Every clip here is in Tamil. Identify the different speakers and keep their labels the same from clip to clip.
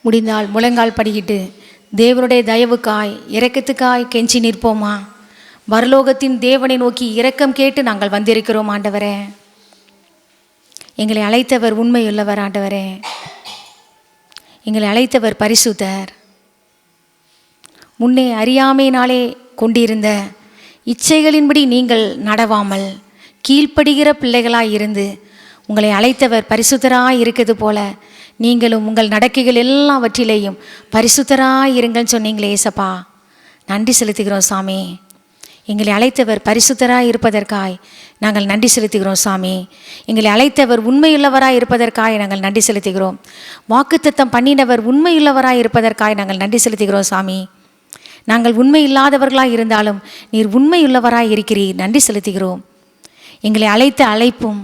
Speaker 1: முடிந்தால் முழங்கால் படிக்கிட்டு தேவனுடைய தயவுக்காய் இரக்கத்துக்காய் கெஞ்சி நிற்போமா? பரலோகத்தின் தேவனை நோக்கி இரக்கம் கேட்டு நாங்கள் வந்திருக்கிறோம் ஆண்டவரே. எங்களை அழைத்தவர் உண்மையுள்ளவர் ஆண்டவரே. எங்களை அழைத்தவர் பரிசுத்தர். முன்னே அறியாமையினாலே கொண்டிருந்த இச்சைகளின்படி நீங்கள் நடவாமல் கீழ்ப்படுகிற பிள்ளைகளாய் இருந்து உங்களை அழைத்தவர் பரிசுத்தராய் இருக்கிறது போல நீங்களும் உங்கள் நடக்கைகள் எல்லாவற்றிலேயும் பரிசுத்தராய் இருங்கன்னு சொன்னீங்களே ஏசப்பா, நன்றி செலுத்துகிறோம் சாமி. எங்களை அழைத்தவர் பரிசுத்தராய் இருப்பதற்காய் நாங்கள் நன்றி செலுத்துகிறோம் சாமி. எங்களை அழைத்தவர் உண்மையுள்ளவராய் இருப்பதற்காய் நாங்கள் நன்றி செலுத்துகிறோம். வாக்குத்தத்தம் பண்ணினவர் உண்மையுள்ளவராய் இருப்பதற்காய் நாங்கள் நன்றி செலுத்துகிறோம் சாமி. நாங்கள் உண்மை இல்லாதவர்களாக இருந்தாலும் நீர் உண்மையுள்ளவராய் இருக்கிறீர், நன்றி செலுத்துகிறோம். எங்களை அழைத்த அழைப்பும்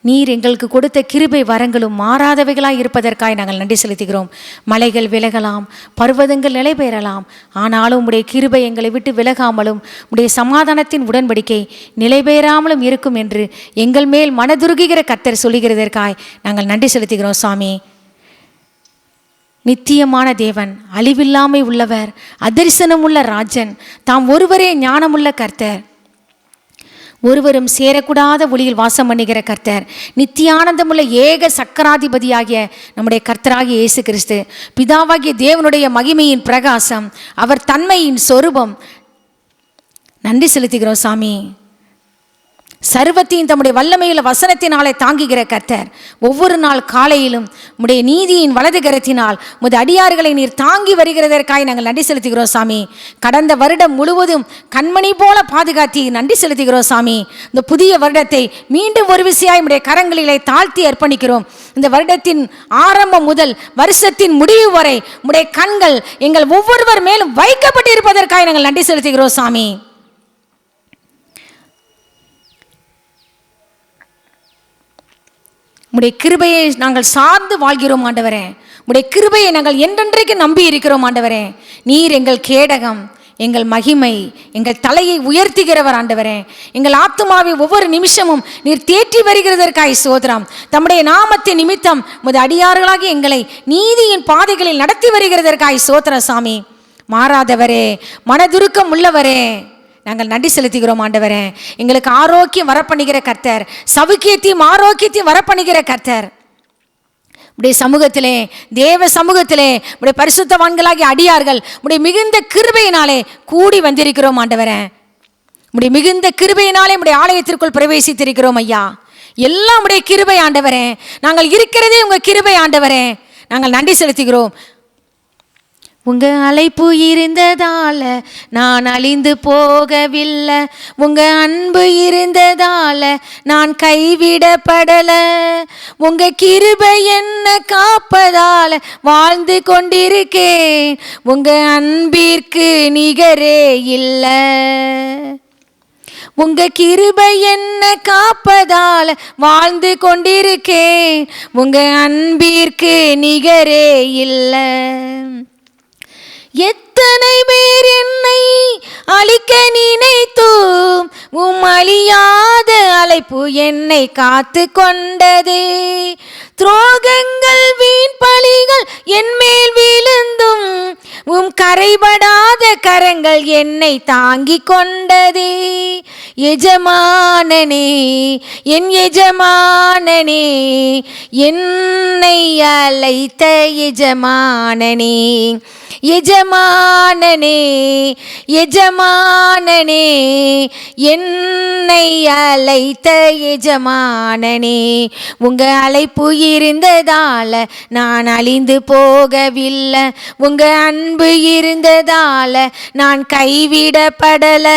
Speaker 1: நீர் எங்களுக்கு கொடுத்த கிருபை வரங்களும் மாறாதவைகளாய் இருப்பதற்காய் நாங்கள் நன்றி செலுத்துகிறோம். மலைகள் விலகலாம், பர்வதங்கள் நிலை பெறலாம், ஆனாலும் உம்முடைய கிருபை எங்களை விட்டு விலகாமலும் உம்முடைய சமாதானத்தின் உடன்படிக்கை நிலை பெறாமலும் இருக்கும் என்று எங்கள் மேல் மனதுருகுகிற கர்த்தர் சொல்லுகிறதற்காய் நாங்கள் நன்றி செலுத்துகிறோம் சாமி. நித்தியமான தேவன், அழிவில்லாமை உள்ளவர், அதரிசனமுள்ள ராஜன், தாம் ஒருவரே ஞானமுள்ள கர்த்தர், ஒருவரும் சேரக்கூடாத ஒளியில் வாசம் பண்ணுகிற கர்த்தர், நித்தியானந்தமுள்ள ஏக சக்கராதிபதியாகிய நம்முடைய கர்த்தராகிய இயேசு கிறிஸ்து, பிதாவாகிய தேவனுடைய மகிமையின் பிரகாசம், அவர் தன்மையின் சொரூபம், நன்றி செலுத்துகிறோம் சாமி. சர்வத்தையும் தம்முடைய வல்லமையுள்ள வசனத்தினாலே தாங்குகிற கர்த்தர், ஒவ்வொரு நாள் காலையிலும் உம்முடைய நீதியின் வலது கரத்தினால் உமது அடியார்களை நீர் தாங்கி வருகிறதற்காக நாங்கள் நன்றி செலுத்துகிறோம் சாமி. கடந்த வருடம் முழுவதும் கண்மணி போல பாதுகாத்தி நன்றி செலுத்துகிறோம் சாமி. இந்த புதிய வருடத்தை மீண்டும் ஒரு விசையாய் உம்முடைய கரங்களிலே தாழ்த்தி அர்ப்பணிக்கிறோம். இந்த வருடத்தின் ஆரம்பம் முதல் வருஷத்தின் முடிவு வரை உம்முடைய கண்கள் எங்கள் ஒவ்வொருவர் மேலும் வைக்கப்பட்டு இருப்பதற்காக நாங்கள் நன்றி செலுத்துகிறோம் சாமி. உம்முடைய கிருபையை நாங்கள் சார்ந்து வாழ்கிறோம் ஆண்டவரே. உம்முடைய கிருபையை நாங்கள் என்றென்றைக்கு நம்பி இருக்கிறோம் ஆண்டவரே. நீர் எங்கள் கேடகம், எங்கள் மகிமை, எங்கள் தலையை உயர்த்துகிறவர் ஆண்டவரே. எங்கள் ஆத்துமாவை ஒவ்வொரு நிமிஷமும் நீர் தேற்றி வருகிறதற்காய் சோதரம். தம்முடைய நாமத்தின் நிமித்தம் உமது அடியார்களாகி எங்களை நீதியின் பாதைகளில் நடத்தி வருகிறதற்காய் சோதர சாமி. மாறாதவரே, மனதுருக்கம் உள்ளவரே, நாங்கள் நன்றி செலுத்துகிறோம் ஆண்டவரே. எங்களுக்கு ஆரோக்கியம் வரப்பண்ணுகிற கர்த்தர், சவுக்கியத்தையும் ஆரோக்கியத்தையும் வரப்பண்ணுகிற கர்த்தர், உடைய சமூகத்திலே, தேவ சமூகத்திலே உடைய பரிசுத்தவான்களாகி அடியார்கள் உடைய மிகுந்த கிருபையினாலே கூடி வந்திருக்கிறோம் ஆண்டவரே. உடைய மிகுந்த கிருபையினாலே உடைய ஆலயத்திற்குள் பிரவேசித்திருக்கிறோம் ஐயா. எல்லாம் உடைய கிருபை ஆண்டவரே. நாங்கள் இருக்கிறதே உங்க கிருபை ஆண்டவரே. நாங்கள் நன்றி செலுத்துகிறோம். உங்க அழைப்பு இருந்ததால நான் அழிந்து போகவில்லை, உங்க அன்பு இருந்ததால நான் கைவிடப்படல, உங்க கிருபை என்ன காப்பதால வாழ்ந்து கொண்டிருக்கேன், உங்க அன்பிற்கு நிகரே இல்லை, உங்க கிருபை என்ன காப்பதால வாழ்ந்து கொண்டிருக்கேன், உங்க அன்பிற்கு நிகரே இல்லை. எத்தனை பேர் என்னை அழிக்க நினைத்தும் உம் அழியாத அழைப்பு என்னை காத்து கொண்டதே, துரோகங்கள் வீண் பழிகள் என் மேல் விழுந்தும் உம் கரைபடாத கரங்கள் என்னை தாங்கி கொண்டதே. எஜமானனே, என் எஜமானனே, என்னை அழைத்த எஜமானனே, எஜமானனே, எஜமானனே, என்னை அழைத்த எஜமானனே, உங்க அழைப்பு இருந்ததால நான் அழிந்து போகவில்லை, உங்க அன்பு இருந்ததால நான் கைவிடப்படல,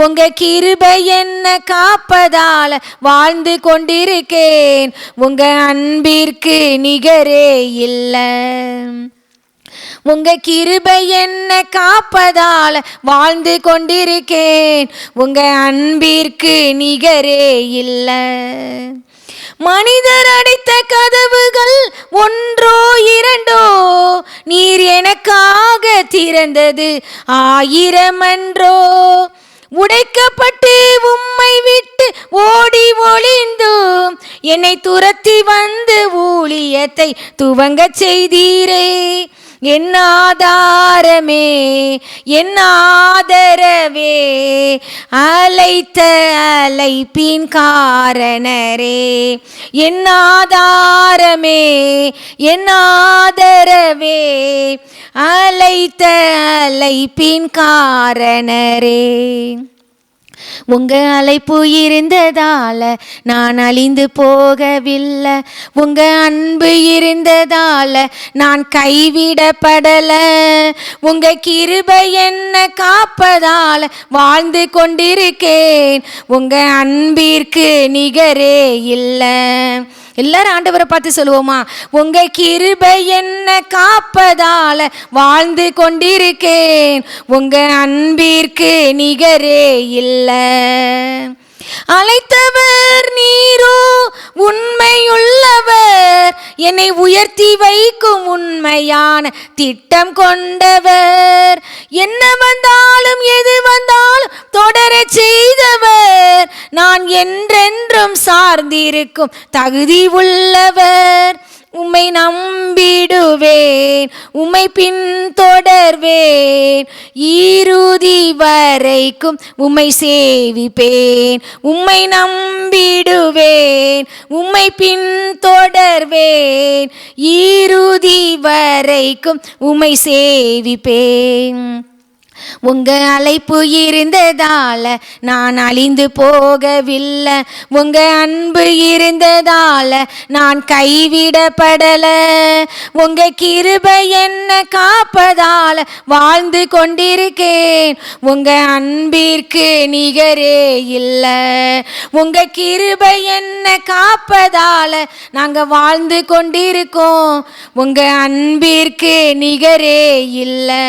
Speaker 1: உங்க கிருபை என்ன காப்பதால வாழ்ந்து கொண்டிருக்கேன், உங்க அன்பிற்கு நிகரே இல்லை, உங்க கிருபை என்ன காப்பதால வாழ்ந்து கொண்டிருக்கேன், உங்க அன்பிற்கு நிகரே இல்லை. மனிதர் அடைத்த கதவுகள் ஒன்றோ இரண்டோ, நீர் எனக்காக திறந்தது 1000 அன்றோ, உடைக்கப்பட்டு உம்மை விட்டு ஓடி ஒளிந்தும் என்னை துரத்தி வந்து ஊழியத்தை துவங்க செய்தீரே. என் ஆதாரமே, என் ஆதரவே, அழைத்த அழைப்பின் காரணரே. என் ஆதாரமே, என் ஆதரவே, அழைத்த அழைப்பின் காரணரே. உங்க அழைப்பு இருந்ததால நான் அழிந்து போகவில்லை. உங்க அன்பு இருந்ததால நான் கைவிடப்படல. உங்க கிருபை என்ன காப்பதால வாழ்ந்து கொண்டிருக்கேன். உங்க அன்பிற்கு நிகரே இல்லை. எல்லாரும் ஆண்டவரை பார்த்து சொல்லுவோமா? உங்க கிருபை என்ன காப்பதால வாழ்ந்து கொண்டிருக்கேன். உங்க அன்பிற்கு நிகரே இல்லை. அழைத்தவர் நீரோ உண்மையுள்ளவர், என்னை உயர்த்தி வைக்கும் உண்மையான திட்டம் கொண்டவர். என்ன வந்தாலும் எது வந்தாலும் தொடர செய்தவர், நான் என்றென்றும் சார்ந்திருக்கும் தகுதி உள்ளவர். உம்மை நம்பிடுவேன், உம்மை பின்தொடர்வேன், இறுதி வரைக்கும் உம்மை சேவிப்பேன். உம்மை நம்பிடுவேன், உம்மை பின்தொடர்வேன், இறுதி வரைக்கும் உம்மை சேவிப்பேன். உங்க அழைப்பு இருந்ததால நான் அழிந்து போகவில்லை. உங்க அன்பு இருந்ததால நான் கைவிடப்படல. உங்க கிருபை என்ன காப்பதால வாழ்ந்து கொண்டிருக்கேன். உங்க அன்பிற்கு நிகரே இல்லை. உங்க கிருபை என்ன காப்பதால நாங்க வாழ்ந்து கொண்டிருக்கோம். உங்க அன்பிற்கு நிகரே இல்லை.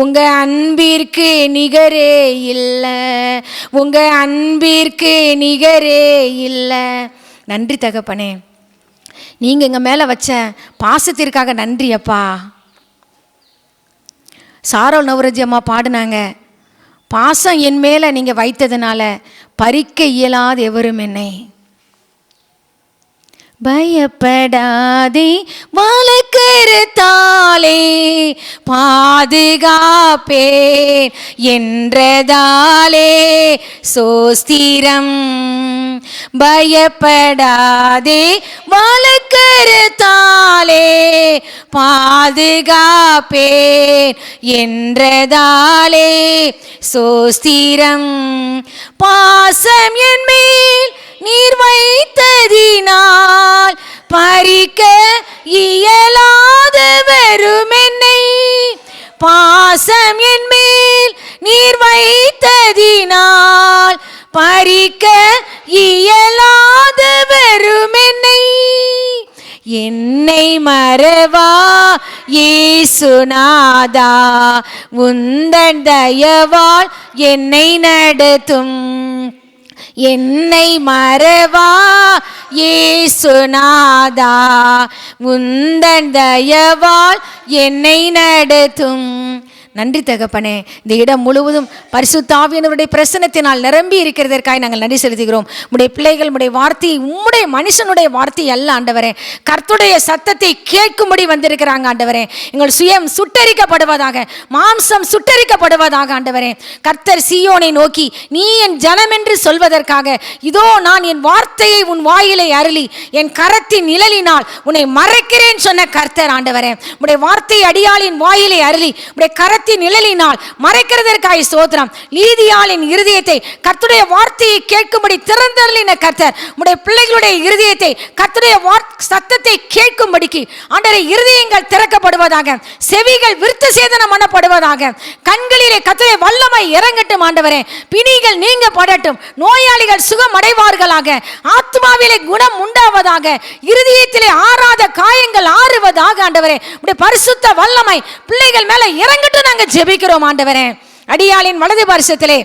Speaker 1: உங்க அன்பிற்கு நிகரே இல்லை. உங்க அன்பிற்கு நிகரே இல்லை. நன்றி தகப்பனே, நீங்க எங்க மேல வச்ச பாசத்திற்காக நன்றி அப்பா. சாரோல் நவரஜி அம்மா பாடினாங்க, பாசம் என் மேல நீங்க வைத்ததுனால பறிக்க இயலாத எவரும் என்னை. பயப்படாதே வலக்கரத்தாலே பாதுகாப்பேன் என்றதாலே சோஸ்திரம். பயப்படாதே வலக்கரத்தாலே பாதுகாப்பேன் என்றதாலே சோஸ்திரம். பாசம் என் மேல் நீர் வைத்ததினால் பறிக்க இயலாத வெறும் என்னை. பாசம் என் மேல் நீர் வைத்ததினால் பறிக்க இயலாத வெறும் என்னை. என்னை மறவா இயேசுநாதா, உந்தன் தயவால் என்னை நடத்தும். என்னை மறவா இயேசுநாதா, உந்தன் தயவால் என்னை நடத்தும். நன்றி தகப்பனே, இந்த இடம் முழுவதும் பரிசுத்த ஆவியானவருடைய பிரசன்னத்தினால் நிரம்பி இருக்கிறதற்காக நாங்கள் நன்றி செலுத்துகிறோம். உம்முடைய பிள்ளைகள் உம்முடைய வார்த்தை, உம்முடைய மனுஷனுடைய வார்த்தை அல்ல ஆண்டவரே, கர்த்தருடைய சத்தத்தை கேட்கும்படி வந்திருக்கிறாங்க ஆண்டவரே. எங்கள் சுயம் சுட்டரிக்கப்படுவதாக, மாம்சம் சுட்டரிக்கப்படுவதாக ஆண்டவரே. கர்த்தர் சீயோனை நோக்கி நீ என் ஜனம் என்று சொல்வதற்காக, இதோ நான் என் வார்த்தையை உன் வாயிலை அருளி என் கரத்தின் நிழலினால் உன்னை மறைக்கிறேன் சொன்ன கர்த்தர் ஆண்டவரே. உடைய வார்த்தை அடியாளின் வாயிலை அருளி உடைய கரத்தின் நிழலினால் மறைக்கிறதற்காக ஸ்தோத்திரம். லீதியாளின் இருதயத்தை கர்த்தருடைய வார்த்தையை கேட்கும்படி திறந்தருளின கர்த்தர் உடைய பிள்ளைகளுடைய இருதயத்தை கர்த்தருடைய சத்தத்தை கேட்கும்படிக்கு ஆண்டவரே இருதயங்கள் திறக்கப்படுவதாக, செவிகள் விருத்த சேதனம் பண்ணப்படுவதாக, கண்களிலே கர்த்தருடைய வல்லமை இறங்கட்டும் ஆண்டவரே. பிணிகள் நீங்க படட்டும், நோயாளிகள் சுகம் அடைவார்களாக, ஆத்மாவிலே குணம் உண்டாவதாக, இருதயத்திலே ஆறாத காயங்கள் ஆறுவதாக ஆண்டவரே. உடைய பரிசுத்த வல்லமை பிள்ளைகள் மேல இறங்கட்டும் நாங்க ஜெபிக்கிறோம் ஆண்டவரே. அடியாளின் வலது பார்சத்திலே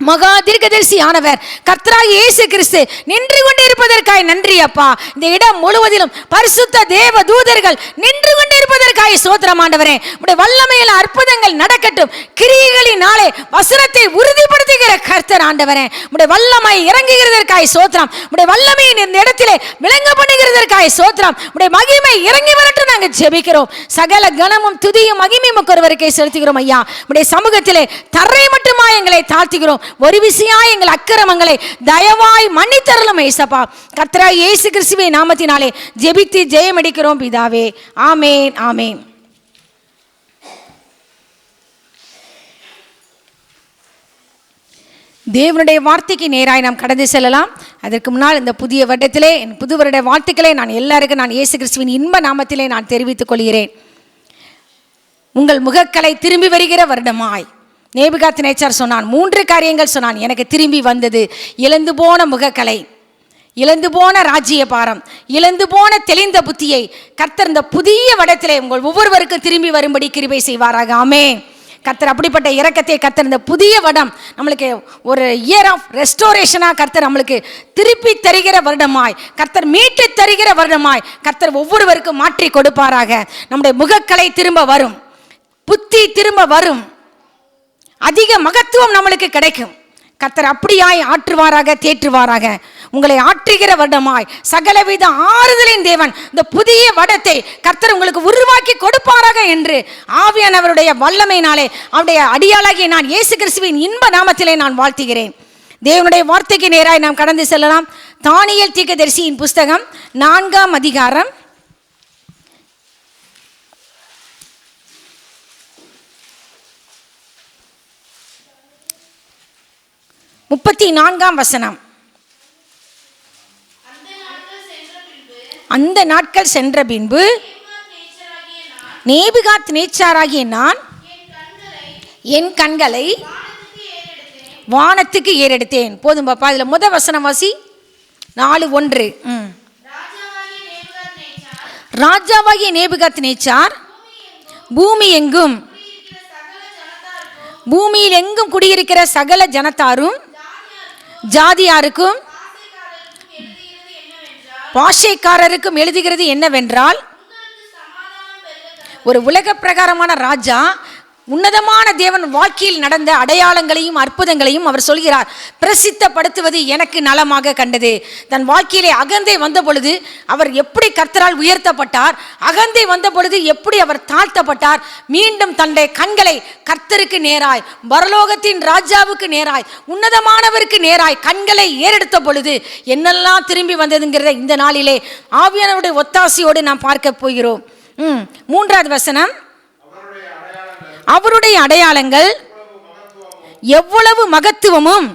Speaker 1: மகா தீர்க்கதரிசி ஆனவர் கர்த்தராகிய இயேசு கிறிஸ்து நின்று கொண்டிருப்பதற்காக நன்றி அப்பா. இந்த இடம் முழுவதிலும் பரிசுத்த தேவ தூதர்கள் நின்று கொண்டிருப்பதற்காக சந்திப்பதற்காக ஸ்தோத்திரம் ஆண்டவரே. உம்முடைய வல்லமையில் அற்புதங்கள் நடக்கட்டும். கிரியைகளினாலே வசனத்தை உறுதிப்படுத்துகிற கர்த்தர் ஆண்டவரே. உம்முடைய வல்லமை இறங்குகிறதற்காக ஸ்தோத்திரம். உம்முடைய வல்லமையை இந்த இடத்திலே விளங்க பண்ணுகிறதற்காக ஸ்தோத்திரம். உம்முடைய மகிமை இறங்கி வரட்டும் நாங்கள் ஜெபிக்கிறோம். சகல கனமும் துதியும் மகிமையும் ஒருவருக்கே செலுத்துகிறோம் ஐயா. உம்முடைய சமூகத்திலே தரை மட்டுமா எங்களை தாழ்த்துகிறோம். ஒரு விசையாய் எங்கள் அக்கிரமங்களை தயவாய் மன்னித்தருளும் ஏசப்பா. கர்த்தராகிய இயேசு கிறிஸ்துவின் நாமத்தினாலே ஜெபித்து ஜெயம் அடிக்கிறோம் பிதாவே. ஆமென், ஆமென். தேவனுடைய வார்த்தைக்கு நேராய் நாம் கடந்து செல்லலாம். அதற்கு முன்னால் இந்த புதிய வருடத்திலே என் புது வருட வாழ்த்துக்களை நான் எல்லாருக்கும் நான் இயேசு கிறிஸ்துவின் இன்ப நாமத்திலே நான் தெரிவித்துக் கொள்கிறேன். உங்கள் முகக்கலை திரும்பி வருகிற வருடமாய் நேபுகாத்நேச்சார் சொன்னான். 3 காரியங்கள் சொன்னான். எனக்கு திரும்பி வந்தது இழந்து போன முகக்கலை, இழந்து போன ராஜ்ய பாரம், இழந்து போன தெளிந்த புத்தியை கர்த்தர் இந்த புதிய வருடத்திலே உங்கள் ஒவ்வொருவருக்கும் திரும்பி வரும்படி கிருபை செய்வாராக. ஆமென். கர்த்தர் அப்படிப்பட்ட இரக்கத்தை கர்த்தர் இந்த புதிய வருடம் நம்மளுக்கு ஒரு இயர் ஆஃப் ரெஸ்டோரேஷனாக கர்த்தர் நம்மளுக்கு திருப்பி தருகிற வருடமாய், கர்த்தர் மீட்டு தருகிற வருடமாய் கர்த்தர் ஒவ்வொருவருக்கும் மாற்றி கொடுப்பாராக. நம்முடைய முகக்கலை திரும்ப வரும், புத்தி திரும்ப வரும், அதிக மகத்துவம் நம்மளுக்கு கிடைக்கும். கர்த்தர் அப்படியாய் ஆற்றுவாராக, தேற்றுவாராக. உங்களை ஆற்றுகிற வருடமாய் சகலவித ஆறுதலின் தேவன் இந்த புதிய வருடத்தை கர்த்தர் உங்களுக்கு உருவாக்கி கொடுப்பாராக என்று ஆவியானவருடைய வல்லமையினாலே அவருடைய அடியாளாகிய நான் இயேசு கிறிஸ்துவின் இன்ப நாமத்திலே நான் வாழ்த்துகிறேன். தேவனுடைய வார்த்தைக்கு நேராய் நாம் கடந்து செல்லலாம். தானியேல் தீர்க்கதரிசியின் புஸ்தகம் 4ஆம் அதிகாரம் 34ஆம் வசனம். அந்த நாட்கள் சென்ற பின்பு நேபுகாத்நேச்சாராகிய நான் என் கண்களை வானத்துக்கு ஏறெடுத்தேன். போதும் பாப்பா, இதில் முதல் வசனம் வாசி. 4:1. ராஜாவாகிய நேபுகாத்நேச்சார் பூமி எங்கும், பூமியில் எங்கும் குடியிருக்கிற சகல ஜனத்தாரும் ஜாதியாருக்கும் பாஷைக்காரருக்கும் எழுதுகிறது என்னவென்றால், ஒரு உலக பிரகாரமான ராஜா உன்னதமான தேவன் வாழ்க்கையில் நடந்த அடையாளங்களையும் அற்புதங்களையும் அவர் சொல்கிறார். பிரசித்தப்படுத்துவது எனக்கு நலமாக கண்டது. தன் வாழ்க்கையிலே அகந்தை வந்த பொழுது அவர் எப்படி கர்த்தரால் உயர்த்தப்பட்டார், அகந்தை வந்த பொழுது எப்படி அவர் தாழ்த்தப்பட்டார், மீண்டும் தன்னுடைய கண்களை கர்த்தருக்கு நேராய், பரலோகத்தின் ராஜாவுக்கு நேராய், உன்னதமானவருக்கு நேராய் கண்களை ஏறெடுத்த பொழுது என்னெல்லாம் திரும்பி வந்ததுங்கிறத இந்த நாளிலே ஆவியானவருடைய ஒத்தாசையோடு நாம் பார்க்க போகிறோம். 3வது வசனம். அவருடைய அடையாளங்கள் எவ்வளவு மகத்துவமும்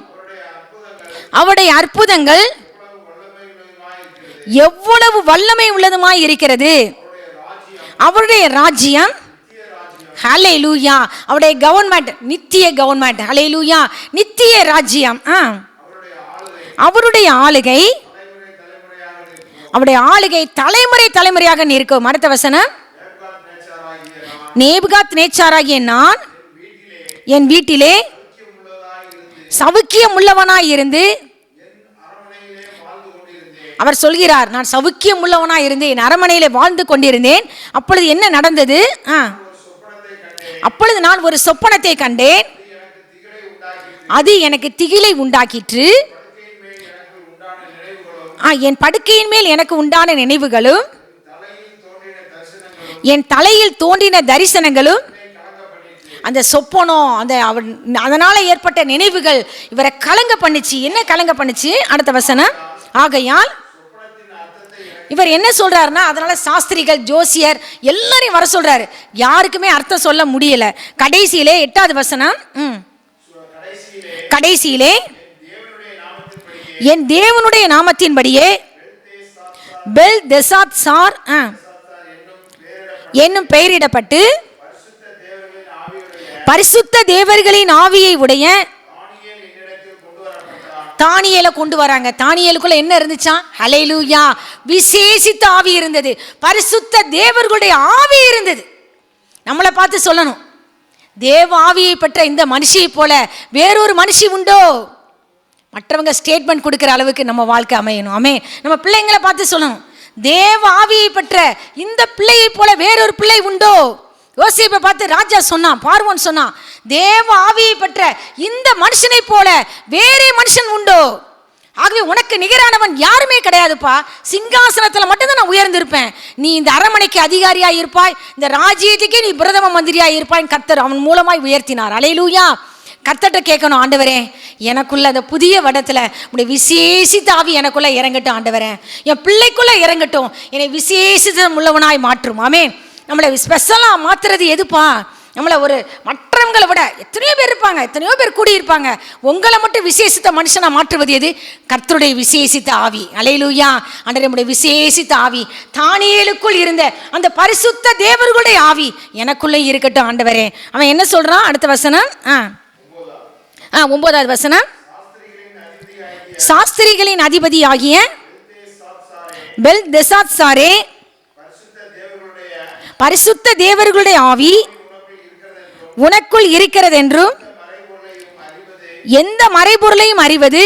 Speaker 1: அவருடைய அற்புதங்கள் எவ்வளவு வல்லமை உள்ளதுமாய் இருக்கிறது. அவருடைய ராஜ்யம், ஹல்லேலூயா, அவருடைய கவர்மெண்ட் நித்திய கவர்மெண்ட், ஹல்லேலூயா, நித்திய ராஜ்யம். அவருடைய ஆளுகை, அவருடைய ஆளுகை தலைமுறை தலைமுறையாக நிற்கும். அடுத்த வசனம். நேபுகாத்நேச்சாராகிய நான் என் வீட்டிலே சவுக்கியம் உள்ளவனாய் இருந்து, அவர் சொல்கிறார், நான் சவுக்கியம் உள்ளவனாய் இருந்து என் அரண்மனையிலே வாழ்ந்து கொண்டிருந்தேன். அப்பொழுது என்ன நடந்தது? அப்பொழுது நான் ஒரு சொப்பனத்தை கண்டேன். அது எனக்கு திகிலை உண்டாக்கிற்று. என் படுக்கையின் மேல் எனக்கு உண்டான நினைவுகளும் என் தலையில் தோன்றின தரிசனங்களும், அந்த சொப்பனம், அந்த அதனால ஏற்பட்ட நினைவுகள் இவரை கலங்க பண்ணுச்சு. என்ன கலங்க பண்ணுச்சு? அடுத்த வசனம். ஆகையால் இவர் என்ன சொல்றாருன்னா, அதனால சாஸ்திரிகள், ஜோசியர் எல்லாரையும் வர சொல்றாரு. யாருக்குமே அர்த்தம் சொல்ல முடியல. கடைசியிலே 8வது வசனம். கடைசியிலே என் தேவனுடைய நாமத்தின்படியே பெல்தெசாத்சார் என்னும் பெயரிடப்பட்டு பரிசுத்த தேவர்களின் ஆவியை உடைய தானியேலை கொண்டு வராங்க. தானியேலுக்குள்ள என்ன இருந்துச்சா? ஹல்லேலூயா, விசேஷித்த ஆவி இருந்தது, பரிசுத்த தேவர்களுடைய ஆவி இருந்தது. நம்மளை பார்த்து சொல்லணும், தேவ ஆவியை பெற்ற இந்த மனுஷியை போல வேறொரு மனுஷி உண்டோ? மற்றவங்க ஸ்டேட்மெண்ட் கொடுக்குற அளவுக்கு நம்ம வாழ்க்கை அமையணும். நம்ம பிள்ளைங்களை பார்த்து சொல்லணும், தேவ ஆவியை பெற்ற இந்த பிள்ளையை போல வேறொரு பிள்ளை உண்டோ? யோசேப்பை பார்த்து ராஜா சொன்னான், பார்வோன் சொன்னான், தேவ ஆவியை பெற்ற இந்த மனுஷனை போல வேறே மனுஷன் உண்டோ? ஆகவே உனக்கு நிகரானவன் யாருமே கிடையாதுப்பா. சிங்காசனத்தில் மட்டும்தான் நான் உயர்ந்திருப்பேன். நீ இந்த அரண்மனைக்கு அதிகாரியாக இருப்பாய், இந்த ராஜ்யத்துக்கே நீ பிரதம மந்திரியாக இருப்பாய். கர்த்தர் அவன் மூலமாய் உயர்த்தினார். அல்லேலூயா. கர்த்தர்ட்ட கேட்கணும், ஆண்டவரே எனக்குள்ள அந்த புதிய வடத்தில் உடைய விசேஷித்த ஆவி எனக்குள்ள இறங்கட்டும். ஆண்டவரே என் பிள்ளைக்குள்ள இறங்கட்டும், என்னை விசேஷித்தம் உள்ளவனாய் மாற்றும். ஆமென். நம்மளை ஸ்பெஷலாக மாற்றுறது எதுப்பா? நம்மளை ஒரு மற்றவங்களை விட எத்தனையோ பேர் இருப்பாங்க, எத்தனையோ பேர் கூடியிருப்பாங்க. உங்களை மட்டும் விசேஷித்த மனுஷனாக மாற்றுவது எது? கர்த்தருடைய விசேஷித்த ஆவி. அல்லேலூயா. ஆண்டவரே நம்முடைய விசேஷித்த ஆவி, தானியேலுக்குள் இருந்த அந்த பரிசுத்த தேவர்களுடைய ஆவி எனக்குள்ளே இருக்கட்டும். ஆண்டவரே அவன் என்ன சொல்கிறான்? அடுத்த வசனம் 9வது வசனம். சாஸ்திரிகளின் அதிபதி ஆகிய பெல்தெசாத்சாரே, பரிசுத்த தேவர்களுடைய ஆவி உனக்குள் இருக்கிறது என்றும் எந்த மறைபொருளையும் அறிவது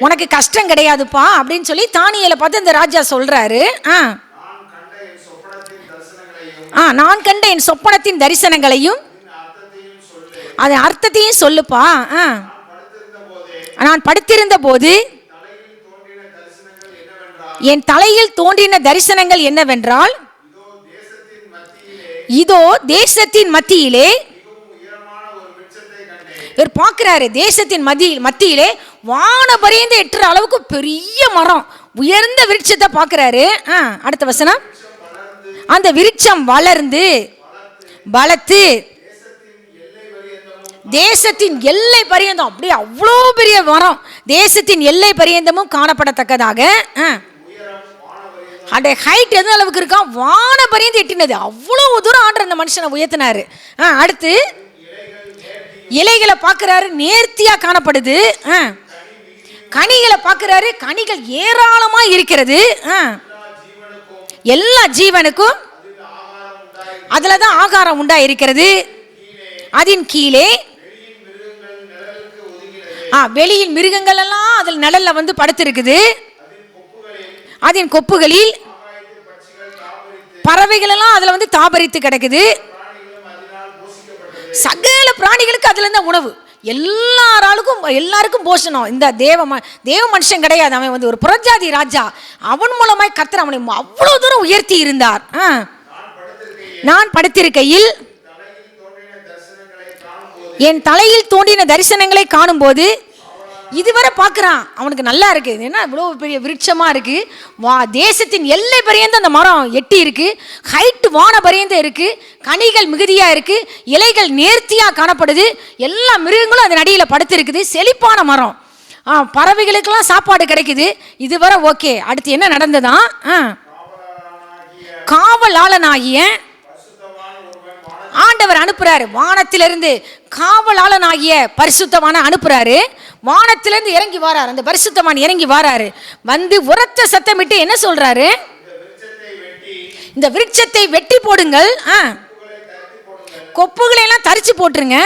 Speaker 1: உனக்கு கஷ்டம் கிடையாதுப்பா அப்படின்னு சொல்லி தானியேலை பார்த்து இந்த ராஜா சொல்றாரு. நான் கண்ட என் சொப்பனத்தின் தரிசனங்களையும் அதன் அர்த்தத்தையும் சொல்லுப்பா. நான் படுத்திருந்த போது என் தலையில் தோன்றின தரிசனங்கள் என்னவென்றால், இதோ தேசத்தின் மத்தியிலே, இவர் பார்க்கிறாரு, தேசத்தின் மத்தியிலே வானபரியந்த எட்டுற அளவுக்கு பெரிய மரம், உயர்ந்த விருட்சத்தை பார்க்கிறாரு. அடுத்த வசனம். அந்த விருட்சம் வளர்ந்து பலத்து தேசத்தின் எல்லை பரியந்தம், அப்படியே அவ்வளோ பெரிய மரம், தேசத்தின் எல்லை பரியந்தமும் காணப்படத்தக்கதாக. அந்த ஹைட் எந்த அளவுக்கு இருக்கா? வான பரியந்து எட்டினது. அவ்வளோ தூரம் ஆண்டவர் அந்த மனுஷனை உயர்த்தினாரு. அடுத்து இலைகளை பார்க்கிறாரு, நேர்த்தியா காணப்படுது. கனிகளை பார்க்கிறாரு, கனிகள் ஏராளமா இருக்கிறது. எல்லா ஜீவனுக்கும் அதுலதான் ஆகாரம் உண்டா இருக்கிறது. அதன் கீழே வெளியின் மிருகங்கள் எல்லாம் அதில் நிழல்ல வந்து படுத்திருக்குது. அதன் கொப்புகளில் பறவைகள் எல்லாம் அதுல வந்து தாபரித்து கிடக்குது. சகல பிராணிகளுக்கு அதுல இருந்த உணவு, எல்லாருக்கும் போஷணம். இந்த தேவ மனுஷன் கிடையாது, அவன் வந்து ஒரு புறஜாதி ராஜா. அவன் மூலமாய் கர்த்தர் அவனை அவ்வளவு தூரம் உயர்த்தி இருந்தார். நான் படுத்திருக்கையில் என் தலையில் தோன்றின தரிசனங்களை காணும் போது, இதுவரை பார்க்குறான், அவனுக்கு நல்லா இருக்கு, என்ன இவ்வளோ பெரிய விருட்சமா இருக்கு, தேசத்தின் எல்லை பரியந்த அந்த மரம் எட்டி இருக்கு, ஹைட் வான பரியந்த இருக்கு, கனிகள் மிகுதியா இருக்கு, இலைகள் நேர்த்தியா காணப்படுது, எல்லா மிருகங்களும் அதன் அடியில் படுத்து இருக்குது, செழிப்பான மரம், பறவைகளுக்கெல்லாம் சாப்பாடு கிடைக்குது. இதுவரை ஓகே. அடுத்து என்ன நடந்ததான்? காவலாளனாகிய ஆண்டவர் அனுப்புறாரு, வானத்திலிருந்து காவலாளனாகிய பரிசுத்தமான அனுப்புறாரு. வானத்திலிருந்து இறங்கி வாராரு, அந்த பரிசுத்தமான இறங்கி வாராரு. வந்து உரத்த சத்தமிட்டு என்ன சொல்றாரு? இந்த விருட்சத்தை வெட்டி போடுங்கள், கொப்புகளை எல்லாம் தரிச்சு போட்டுருங்க.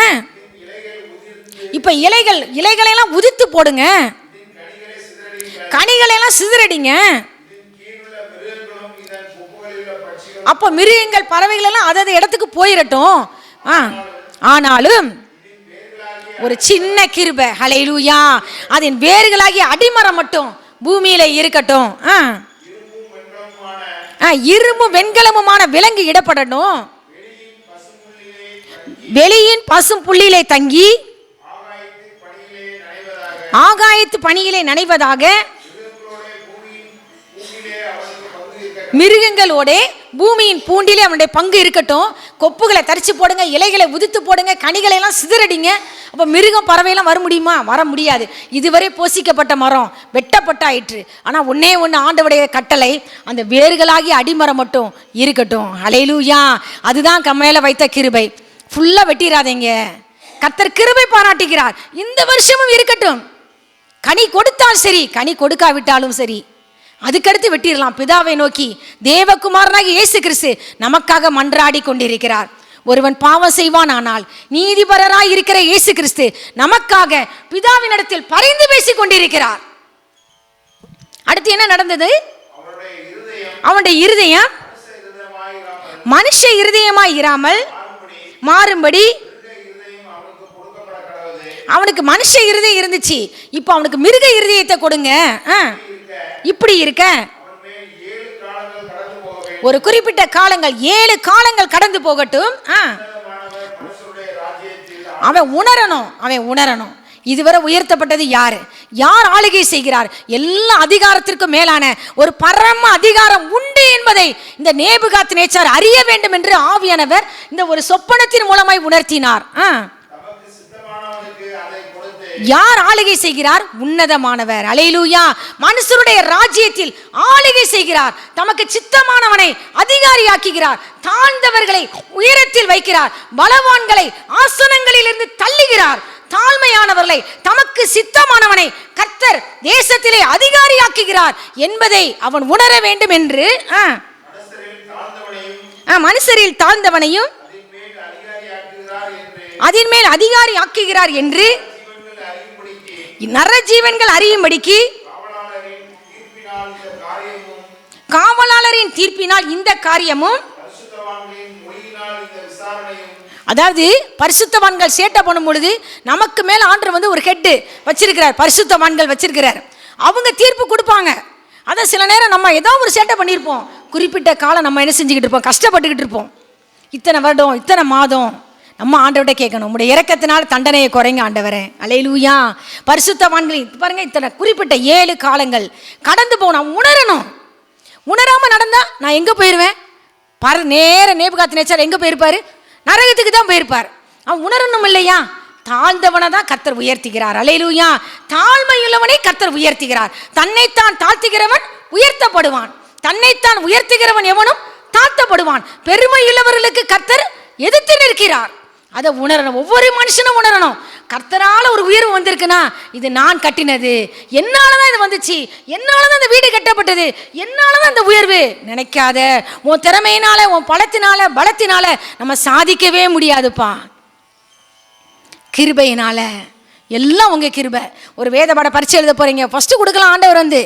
Speaker 1: இப்ப இலைகளை எல்லாம் உதிர்த்து போடுங்க, கனிகளை எல்லாம் சிதறடிங்க. அப்போ மிருகங்கள் பறவைகள் எல்லாம் அதது இடத்துக்கு போயிடட்டும். ஆனாலும் ஒரு சின்ன கிருபை, ஹல்லேலூயா, அதன் வேர்களாகிய அடிமரம் மட்டும் பூமியில இருக்கட்டும். இரும்பு வெண்கலமுமான விலங்கு இடப்படணும். வெளியின் பசும் புல்லிலே தங்கி ஆகாயத்து பனியிலே நனைவதாக, மிருகங்களோட பூமியின் பூண்டிலே அவனுடைய பங்கு இருக்கட்டும். கொப்புகளை தரிச்சு போடுங்க, இலைகளை உதித்து போடுங்க, கனிகளை எல்லாம் சிதறடிங்க. அப்போ மிருகம் பறவையெல்லாம் வர முடியுமா? வர முடியாது. இதுவரை போஷிக்கப்பட்ட மரம் வெட்டப்பட்டாயிற்று. ஆனால் ஒன்னே ஒன்று ஆண்டவருடைய கட்டளை, அந்த வேர்களாகி அடிமரம் மட்டும் இருக்கட்டும். ஹல்லேலூயா. அதுதான் கம்மையில வைத்த கிருபை. ஃபுல்லாக வெட்டிடாதீங்க. கர்த்தர் கிருபை பாராட்டுகிறார். இந்த வருஷமும் இருக்கட்டும். கனி கொடுத்தால் சரி, கனி கொடுக்காவிட்டாலும் சரி, அதுக்கடுத்து வெட்டிடலாம். பிதாவை நோக்கி தேவகுமாரனாகிய இயேசு கிறிஸ்து நமக்காக மன்றாடி கொண்டிருக்கிறார். ஒருவன் பாவம் செய்வான், ஆனால் நீதிபரராய் இருக்கிற இயேசு கிறிஸ்து நமக்காக பிதாவினிடத்தில் பரிந்து பேசிக் கொண்டிருக்கிறார். அடுத்து என்ன நடந்தது? அவனுடைய இருதயம் மனுஷ இருதயமாய் இராமல் மாறும்படி. அவனுக்கு மனுஷ இருதயம் இருந்துச்சு, இப்போ அவனுக்கு மிருக இருதயத்தை கொடுங்க. இப்படி இருக்க ஒரு குறிப்பிட்ட காலங்கள் 7 காலங்கள் கடந்து போகட்டும். அவன் உணரணும். இதுவரை உயர்த்தப்பட்டது யாரு? யார் ஆளுகை செய்கிறார்? எல்லா அதிகாரத்திற்கும் மேலான ஒரு பரம அதிகாரம் உண்டு என்பதை இந்த நேபுகாத்நேச்சார் அறிய வேண்டும் என்று ஆவியானவர் இந்த ஒரு சொப்பனத்தின் மூலமாய் உணர்த்தினார். யார் ஆளுகை செய்கிறார்? உன்னதமானவர். அல்லேலூயா. மனுஷருடைய ராஜ்யத்தில் ஆளுகை செய்கிறார். தமக்கு சித்தமானவனை அதிகாரியாக்குகிறார். தாழ்ந்தவர்களை உயரத்தில் வைக்கிறார். பலவான்களை ஆசனங்களிலிருந்து தள்ளுகிறார். தாழ்மையானவர்களை, தமக்கு சித்தமானவனை கர்த்தர் தேசத்திலே அதிகாரியாக்குகிறார் என்பதை அவன் உணர வேண்டும் என்று மனுஷரில் தாழ்ந்தவனையும் அதின் மேல் அதிகாரி ஆக்குகிறார் என்று நரஜீவன்கள் அறியும்படிக்கு காவலாளரின் தீர்ப்பினால் இந்த காரியமும், அதாவது பரிசுத்தவான்கள் சேட்டை பண்ணும் பொழுது நமக்கு மேல ஆண்டவர் ஒரு ஹெட் வச்சிருக்கிறார், பரிசுத்தவான்கள் வச்சிருக்கிறார். அவங்க தீர்ப்பு கொடுப்பாங்க. அதான் சில நேரம் நம்ம ஏதோ ஒரு சேட்டை பண்ணியிருப்போம், குறிப்பிட்ட காலம் நம்ம என்ன செஞ்சுக்கிட்டு இருப்போம், கஷ்டப்பட்டுக்கிட்டு இருப்போம். இத்தனை வருடம், இத்தனை மாதம் நம்ம ஆண்டவர்கிட்ட கேட்கணும், உங்களுடைய இரக்கத்தினால் தண்டனையை குறைங்க ஆண்டவரே. அல்லேலூயா. பரிசுத்தவான்களின் பாருங்க, இத்தனை குறிப்பிட்ட 7 காலங்கள் கடந்து போகணும். உணரணும். உணராம நடந்தா நான் எங்க போயிருவேன்? நேர நேபுகாத்நேச்சார் எங்க போயிருப்பாரு? நரகத்துக்கு தான் போயிருப்பார். அவன் உணரணும் இல்லையா? தாழ்ந்தவனை தான் கர்த்தர் உயர்த்துகிறார். அல்லேலூயா. தாழ்மையுள்ளவனை கர்த்தர் உயர்த்துகிறார். தன்னைத்தான் தாழ்த்துகிறவன் உயர்த்தப்படுவான். தன்னைத்தான் உயர்த்துகிறவன் எவனும் தாழ்த்தப்படுவான். பெருமையுள்ளவர்களுக்கு கர்த்தர் எதிர்த்து நிற்கிறார். அதை உணரணும். ஒவ்வொரு மனுஷனும் உணரணும். கர்த்தரால ஒரு உயர்வு வந்திருக்குன்னா இது நான் கட்டினது, என்னாலதான் இது வந்துச்சு, என்னாலதான் இந்த வீடு கட்டப்பட்டது, என்னாலதான் இந்த உயர்வு. நினைக்காத. உன் திறமையினால, உன் பலத்தினால நம்ம சாதிக்கவே முடியாதுப்பா. கிருபையினால எல்லாம் உங்க கிருபை. ஒரு வேத பாட பரீட்சை எழுத போறீங்க, ஃபர்ஸ்ட் கொடுக்கலாம் ஆண்டவர்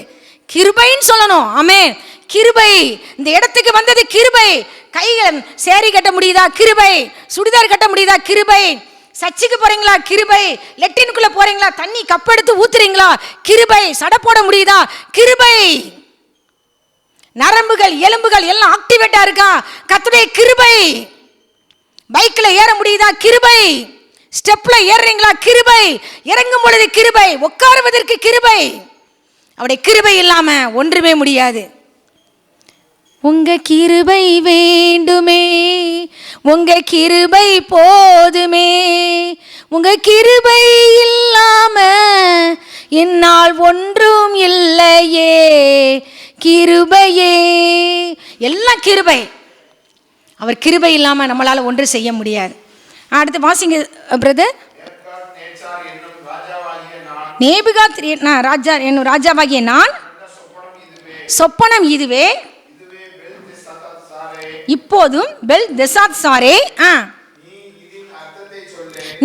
Speaker 1: கிருபைன்னு சொல்லணும். ஆமென். கிருபை. இந்த இடத்துக்கு வந்தது கிருபை. கைகள் சேரி கட்ட முடியுதா? கிருபை. சுடிதார் கட்ட முடியுதா? கிருபை. சர்ச்சுக்கு போறீங்களா? கிருபை. லெட்டினுக்குள்ள போறீங்களா? தண்ணி கப் எடுத்து ஊத்துறீங்களா? கிருபை. சடை போட முடியுதா? கிருபை. நரம்புகள் எலும்புகள் எல்லாம் ஆக்டிவேட்டா இருக்கா? கர்த்தருடைய கிருபை. பைக்ல ஏற முடியுதா? கிருபை. ஸ்டெப்ல ஏறுறீங்களா? கிருபை. இறங்கும் பொழுது கிருபை. உட்காருவதற்கு கிருபை. அவருடைய கிருபை இல்லாம ஒன்றுமே முடியாது. உங்க கிருபை வேண்டுமே, உங்க கிருபை போதுமே, உங்க கிருபை இல்லாம என்னால் ஒன்றும் இல்லையே. கிருபையே. எல்லாம் கிருபை. அவர் கிருபை இல்லாம நம்மளால ஒன்று செய்ய முடியாது. அடுத்து வாசிங்க பிரதர். ராஜாவாகிய நான் சொப்பனம் இதுவே, இப்போதும் பெல்தெசாத்சாரே,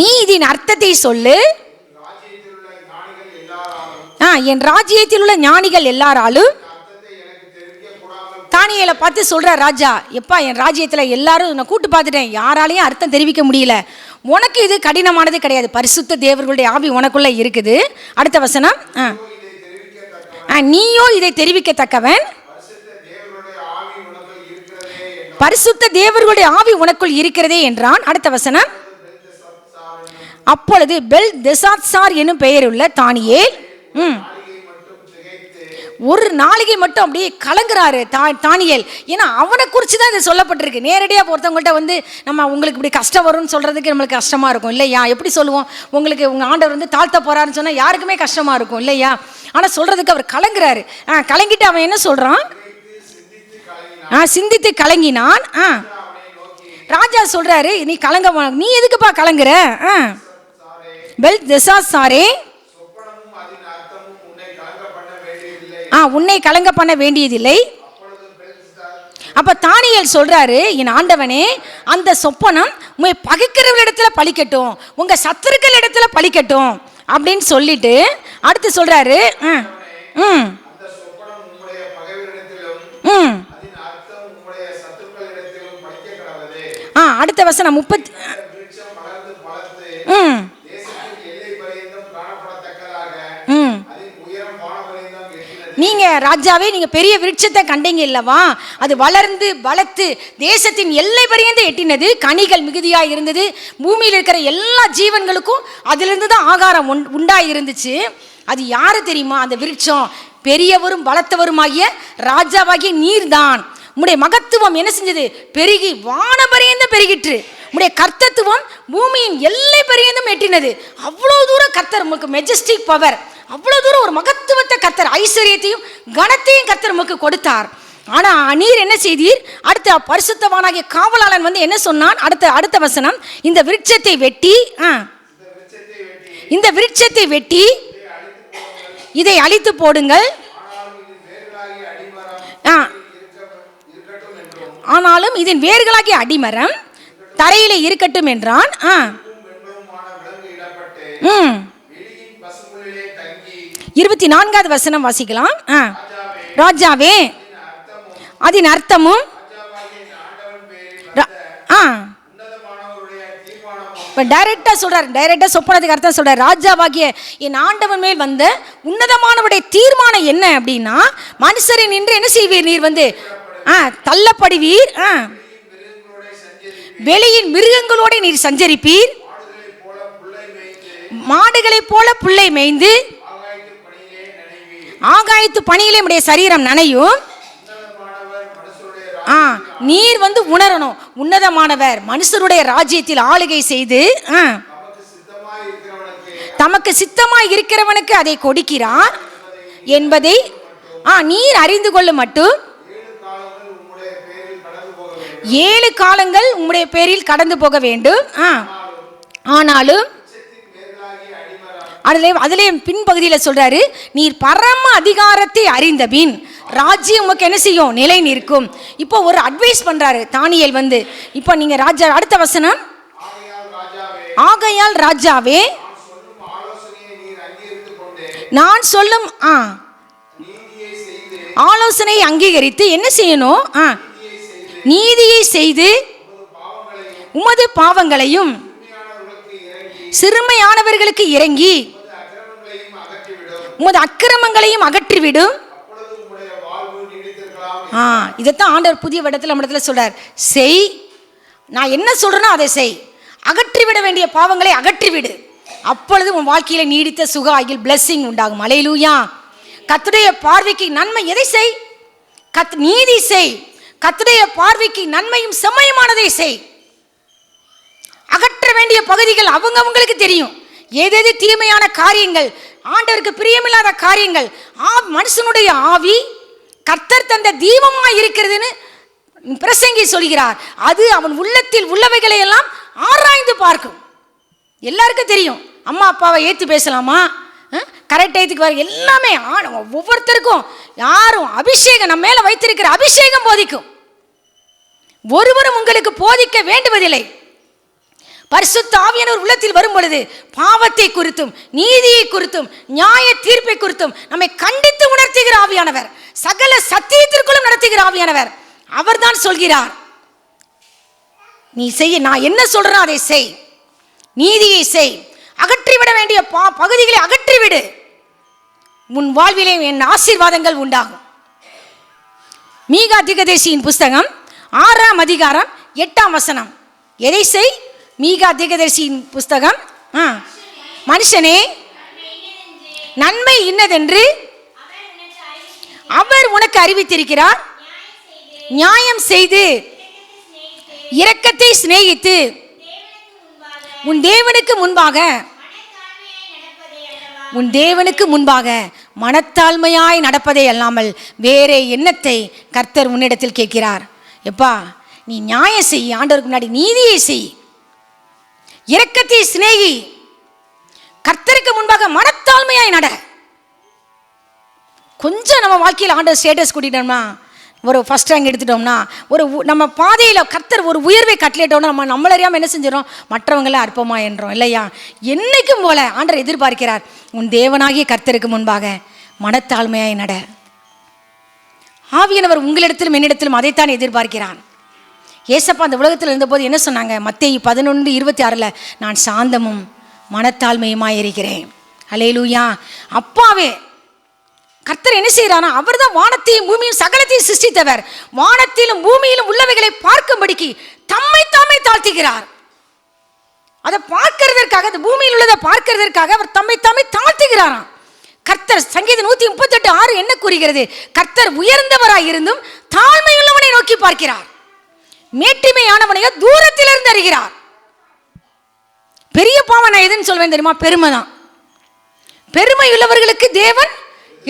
Speaker 1: நீ இதன் அர்த்தத்தை சொல்லு. என் ராஜ்யத்தில் உள்ள ஞானிகள் எல்லாராலும். தானியேலை பார்த்து சொல்ற ராஜா, எப்பா என் ராஜ்யத்துல எல்லாரும் நான் கூட்டு பார்த்துட்டேன், யாராலையும் அர்த்தம் தெரிவிக்க முடியல. உனக்கு இது கடினமானது கிடையாது, பரிசுத்த தேவர்களுடைய ஆவி உனக்குள்ள இருக்குது. அடுத்த வசனம். நீயோ இதை தெரிவிக்கத்தக்கவன், பரிசுத்த தேவர்களுடைய ஆவி உனக்குள் இருக்கிறதே என்றான். அடுத்த வசனம். அப்பொழுது பெல்தெசாத்சார் என்னும் பெயருள்ள தானியேல் ஒரு நாளிகை மட்டும் அப்படியே கலங்குறாரு தானியேல். ஏன்னா அவனை குறித்து தான் இது சொல்லப்பட்டிருக்கு. நேரடியாக ஒருத்தவங்கள்ட்ட நம்ம உங்களுக்கு இப்படி கஷ்டம் வரும்னு சொல்கிறதுக்கு நம்மளுக்கு கஷ்டமாக இருக்கும் இல்லையா? எப்படி சொல்லுவோம்? உங்களுக்கு உங்கள் ஆண்டவர் தாழ்த்த போகிறாருன்னு சொன்னால் யாருக்குமே கஷ்டமாக இருக்கும் இல்லையா? ஆனால் சொல்கிறதுக்கு அவர் கலங்குறாரு. கலங்கிட்டு அவன் என்ன சொல்கிறான்? சிந்தித்து கலங்கினான். ராஜா சொல்றாரு, நீ கலங்க, நீ எதுக்குப்பா கலங்குற? பெல்தெசாத்சாரே, உன்னை கலங்க பண்ண வேண்டியதில்லை. அப்ப தானியேல் சொல்றாரு, என் ஆண்டவனே, அந்த சொப்பனம் உண்மை பகைக்கிறவரிடத்துல பலிக்கட்டும், உங்க சத்துருக்கள் இடத்துல பலிக்கட்டும் அப்படின்னு சொல்லிட்டு அடுத்து சொல்றாரு, அடுத்த வசனம் 30. நீங்க ராஜாவே, நீங்க பெரிய விருட்சத்தை கண்டீங்க இல்லவா? அது வளர்ந்து பலத்து தேசத்தின் எல்லை பரியந்தம் எட்டினது. கனிகள் மிகுதியாக இருந்தது. பூமியில் இருக்கிற எல்லா ஜீவன்களுக்கும் அதிலிருந்து தான் ஆகாரம் உண்டாய் இருந்துச்சு. அது யாரு தெரியுமா? அந்த விருட்சம் பெரியவரும் பலத்தவருமாகிய ராஜாவாகிய நீர்தான். உம்முடைய மகத்துவம் என்ன செஞ்சது? பெருகி வானபரியந்தம் பெருகிற்று. உம்முடைய கர்த்தத்துவம் பூமியின் எல்லை பரியந்தம் எட்டினது. அவ்வளவு தூரம் கர்த்தர் உங்களுக்கு மெஜஸ்டிக் பவர், அவ்வளவு தூரம் ஒரு மகத்துவத்தை கர்த்தர், ஐஸ்வர்யத்தையும் கனத்தையும் கர்த்தர் உங்களுக்கு கொடுத்தார். ஆனா நீர் என்ன செய்தீர்? அடுத்த பரிசுத்தவானாகிய காவலாளன் வந்து என்ன சொன்னான்? அடுத்த வசனம், இந்த விருட்சத்தை வெட்டி இதை அழித்து போடுங்கள், ஆனாலும் இதன் வேர்களாகிய அடிமரம் தரையிலே இருக்கட்டும் என்றான். 24வது வசனம் வாசிக்கலாம். ராஜாவே, அதன் அர்த்தமும் டைரக்டா சொல்றாரு. டைரக்டா சொப்பனத்துக்கு அர்த்தம் சொல்றாரு. ராஜாவாகிய என் ஆண்டவன் மேல் வந்த உன்னதமானவருடைய தீர்மானம் என்ன அப்படின்னா, மனுஷரை நின்று என்ன செய்வீர்? நீர் வந்து தள்ளப்படுவீர், வெளியின் மிருகங்களோட நீர் சஞ்சரிப்பீர், மாடுகளைப் போல புல்லை மேய்ந்து ஆகாயத்து பணியிலே உடைய சரீரம் நனையும். நீர் வந்து உணரணும், உன்னதமானவர் மனுஷருடைய ராஜ்யத்தில் ஆளுகை செய்து தமக்கு சித்தமாய் இருக்கிறவனுக்கு அதை கொடுக்கிறார் என்பதை நீர் அறிந்து கொள்ள மட்டும் 7 காலங்கள் உம்முடைய பேரில் கடந்து போக வேண்டும். ஆனாலும் அதிலே பின்பகுதியில் சொல்றாரு, நீர் பரம அதிகாரத்தை அறிந்த பின் ராஜ்யம் உமக்கு என்ன செய்யும்? நிலை நிற்கும். இப்போ ஒரு அட்வைஸ் பண்றாரு தானியேல் வந்து. இப்போ நீங்க ராஜா, அடுத்த வசனம், ஆகையால் ராஜாவே, நான் சொல்லும் ஆலோசனை அங்கீகரித்து என்ன செய்யணும்? நீதியை செய்து உமது பாவங்களையும் சிறுமையானவர்களுக்கு இறங்கி உமது அக்கிரமங்களையும் அகற்றிவிடும். இதைத்தான் ஆண்டவர் புதிய இடத்துல நம்ம இடத்துல சொல்றார். செய், நான் என்ன சொல்றேனோ அதை செய். அகற்றிவிட வேண்டிய பாவங்களை அகற்றிவிடு. அப்பொழுது உன் வாழ்க்கையில நீடித்த சுக ஆகில் பிளெஸிங் உண்டாகும். அல்லேலூயா. கர்த்தருடைய பார்வைக்கு நன்மை எதை செய்? நீதி செய். கர்த்தருடைய பார்வைக்கு நன்மையும் செம்மையுமானதை செய். அகற்ற வேண்டிய பகுதிகள் அவங்களுக்கு தெரியும். ஏதேது தீமையான காரியங்கள், ஆண்டவருக்கு பிரியமில்லாத காரியங்கள், மனுஷனுடைய ஆவி கர்த்தர் தந்த தீபமாய் இருக்கிறதுன்னு பிரசங்கி சொல்கிறார். அது அவன் உள்ளத்தில் உள்ளவைகளை எல்லாம் ஆராய்ந்து பார்க்கும். எல்லாருக்கும் தெரியும். அம்மா அப்பாவை ஏற்றி பேசலாமா, கரெக்ட் டயத்துக்கு வர, எல்லாமே ஒவ்வொருத்தருக்கும் யாரும் அபிஷேகம் நம்ம மேல வைத்திருக்கிற அபிஷேகம் போதிக்கும். ஒருவரும் உங்களுக்கு போதிக்க வேண்டுவதில்லை. பரிசுத்த ஆவியானவர் உள்ளத்தில் வரும் பொழுது பாவத்தை குறித்தும் நீதியை குறித்தும் நியாய தீர்ப்பை குறித்தும் நம்மை கண்டித்து உணர்த்துகிற ஆவியானவர், சகல சத்தியத்திற்குள்ளும் நடத்துகிற ஆவியானவர், அவர்தான் சொல்கிறார், நீ செய்ய, நான் என்ன சொல்றேன் அதை செய், நீதியை செய், அகற்றிவிட வேண்டிய பகுதிகளை அகற்றிவிடு, உன் வாழ்விலே என் ஆசீர்வாதங்கள் உண்டாகும். மீகா தீர்க்கதரிசியின் புஸ்தகம் 6ஆம் அதிகாரம் 8ஆம் வசனம். எதை செய்? மீகா தீர்க்கதரிசியின் புஸ்தகம், மனுஷனே நன்மை இன்னதென்று அவர் உனக்கு அறிவித்திருக்கிறார், நியாயம் செய்து இரக்கத்தை சிநேகித்து உன் தேவனுக்கு முன்பாக மனத்தாழ்மையாய் நடப்பதே அல்லாமல் வேறே எண்ணத்தை கர்த்தர் உன்னிடத்தில் கேட்கிறார். எப்பா, நீ நியாயம் செய், ஆண்டவருக்கு முன்னாடி நீதியை செய், இரக்கத்தை சிநேகி, கர்த்தருக்கு முன்பாக மனத்தாழ்மையாய் நட. கொஞ்சம் நம்ம வாழ்க்கையில் ஆண்டவர் ஸ்டேட்டஸ் கூட்டிட்டோம்னா, ஒரு ஃபர்ஸ்ட் ரேங்க் எடுத்துட்டோம்னா, ஒரு நம்ம பாதையில் கர்த்தர் ஒரு உயர்வை கட்டளையிட்டோம்னா நம்மள அறியாமல் என்ன செஞ்சிடும்? மற்றவங்கள அற்பமா என்றோம் இல்லையா? என்னைக்கும் போல ஆண்டவர் எதிர்பார்க்கிறார், உன் தேவனாகிய கர்த்தருக்கு முன்பாக மனத்தாழ்மையாய் நட. ஆவியானவர் உங்களிடத்திலும் என்னிடத்திலும் அதைத்தான் எதிர்பார்க்கிறான். ஏசப்பா அந்த உலகத்தில் இருந்தபோது என்ன சொன்னாங்க? மத்தேயு 11:26 நான் சாந்தமும் மனத்தாழ்மையுமாய் இருக்கிறேன். அல்லேலூயா. அப்பாவே கர்த்தர் என்ன செய்யறானா? அவர் தான் வானத்தையும் பூமியும் சகலத்தையும் சிருஷ்டித்தவர். வானத்திலும் பூமியிலும் உள்ளவைகளை பார்க்கும்படிக்கு தம்மை தாமே தாழ்த்துகிறார். அதை பார்க்கிறதற்காக, அந்த பூமியில் உள்ளதை பார்க்கிறதற்காக அவர் தம்மை தாமே தாழ்த்துகிறாராம். கர்த்தர் சங்கீதம் 138:6 என்ன கூறுகிறது? கர்த்தர் உயர்ந்தவராய் இருந்தும் தாழ்மையுள்ளவனை நோக்கி பார்க்கிறார், மேட்டிமையானவனையோ தூரத்திலிருந்து அறிகிறார். பெரிய பாவம் நான் எதுன்னு சொல்வேன் தெரியுமா? பெருமை தான். பெருமை உள்ளவர்களுக்கு தேவன்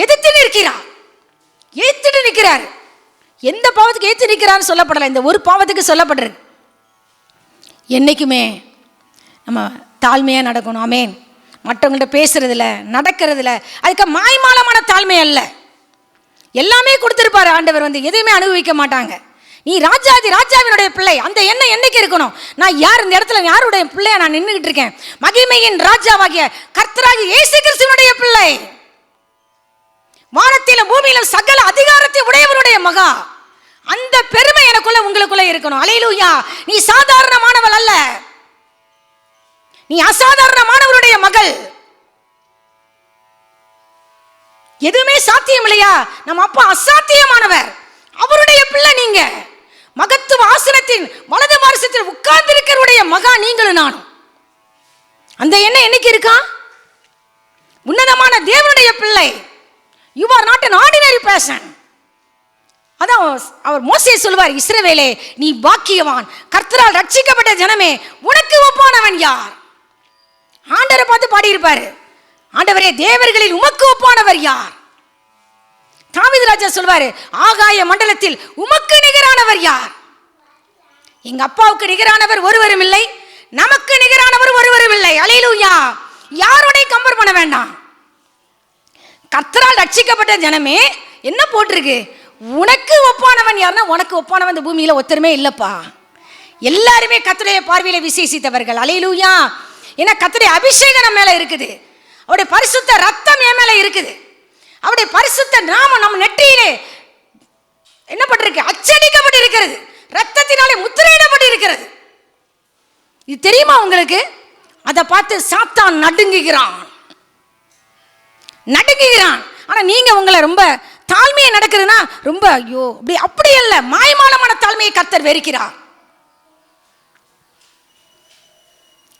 Speaker 1: எதிர்த்து நிற்கிறார், ஏத்துட்டு நிற்கிறார். எந்த பாவத்துக்கு ஏத்து நிற்கிறான்னு சொல்லப்படலை, இந்த ஒரு பாவத்துக்கு சொல்லப்படுறது. என்னைக்குமே நம்ம தாழ்மையாக நடக்கணும். ஆமேன். மற்றவங்கள்ட்ட பேசுறதுல நடக்கிறதுல அதுக்கு மாய்மாலமான தாழ்மை அல்ல. எல்லாமே கொடுத்துருப்பாரு ஆண்டவர், எதையுமே அனுபவிக்க மாட்டாங்க. நீ ராஜாவினுடைய பிள்ளை, அந்த எண்ணம் என்னைக்கு இருக்கணும்? நான் யார், இந்த இடத்துல யாருடைய பிள்ளையா நான் நின்றுகிட்டு இருக்கேன்? மகிமையின் ராஜாவாகிய கர்த்தராகிய இயேசு கிறிஸ்துவினுடைய பிள்ளை, வானத்திலும் பூமியிலும் சகல அதிகாரத்தை உடையவனுடைய மகா. அந்த பெருமை எனக்குள்ள உங்களுக்குள்ள இருக்கணும். அல்லேலூயா. நீ சாதாரணமானவள் அல்ல, நீ அசாதாரணமானவருடைய மகள். எதுவுமே சாத்தியம் இல்லையா? நம்ம அப்பா அசாத்தியமானவர், அவருடைய பிள்ளை நீங்க. மகத்துவ ஆசனத்தின் வலது பாரசத்தில் உட்கார்ந்து இருக்கிறவருடைய மகா நீங்களும் நானும். அந்த எண்ணம் என்னைக்கு இருக்கா? உன்னதமான தேவனுடைய பிள்ளை. You are not an ordinary person. அதான் அவர் மோசே சொல்வார், இஸ்ரவேலே நீ பாக்கியவான், கர்த்தரால் ரட்சிக்கப்பட்ட ஜனமே உனக்கு ஒப்பானவன் யார்? ஆண்டவரை பார்த்து பாடியிருப்பாரு, ஆண்டவரே தேவர்களில் உமக்கு ஒப்பானவர் யார்? தாவீது ராஜா சொல்வாரு, ஆகாய மண்டலத்தில் உமக்கு நிகரானவர் யார்? எங்க அப்பாவுக்கு நிகரானவர் ஒருவரும் இல்லை, நமக்கு நிகரானவர் ஒருவரும் இல்லை. அல்லேலூயா. யாரோட கம்பேர் பண்ண வேண்டாம். கர்த்தரால் ரட்சிக்கப்பட்ட ஜனமே என்ன போட்டிருக்கு? உனக்கு ஒப்பானவன் யாருன்னா, உனக்கு ஒப்பானவன் இந்த பூமியில ஒருத்தருமே இல்லப்பா. எல்லாருமே கர்த்தருடைய பார்வையில விசேஷித்தவர்கள். அல்லேலூயா. ஏன்னா கர்த்தருடைய அபிஷேகம் நம்ம மேல இருக்குது, அவருடைய பரிசுத்த ரத்தம் என் மேல இருக்குது, அவருடைய பரிசுத்த நாமம் நம்ம நெற்றியிலே என்ன பட்டிருக்கு? அச்சடிக்கப்பட்டு இருக்கிறது, ரத்தத்தினாலே முத்திரையிடப்பட்டு இருக்கிறது. இது தெரியுமா உங்களுக்கு? அதை பார்த்து சாத்தான் நடுங்குகிறான். ஆனா நீங்க உங்களை ரொம்ப தாழ்மையை நடக்குதுன்னா ரொம்ப ஐயோ அப்படி அல்ல. மாயமானமான தாழ்மையை கர்த்தர் வெறுக்கிறார்.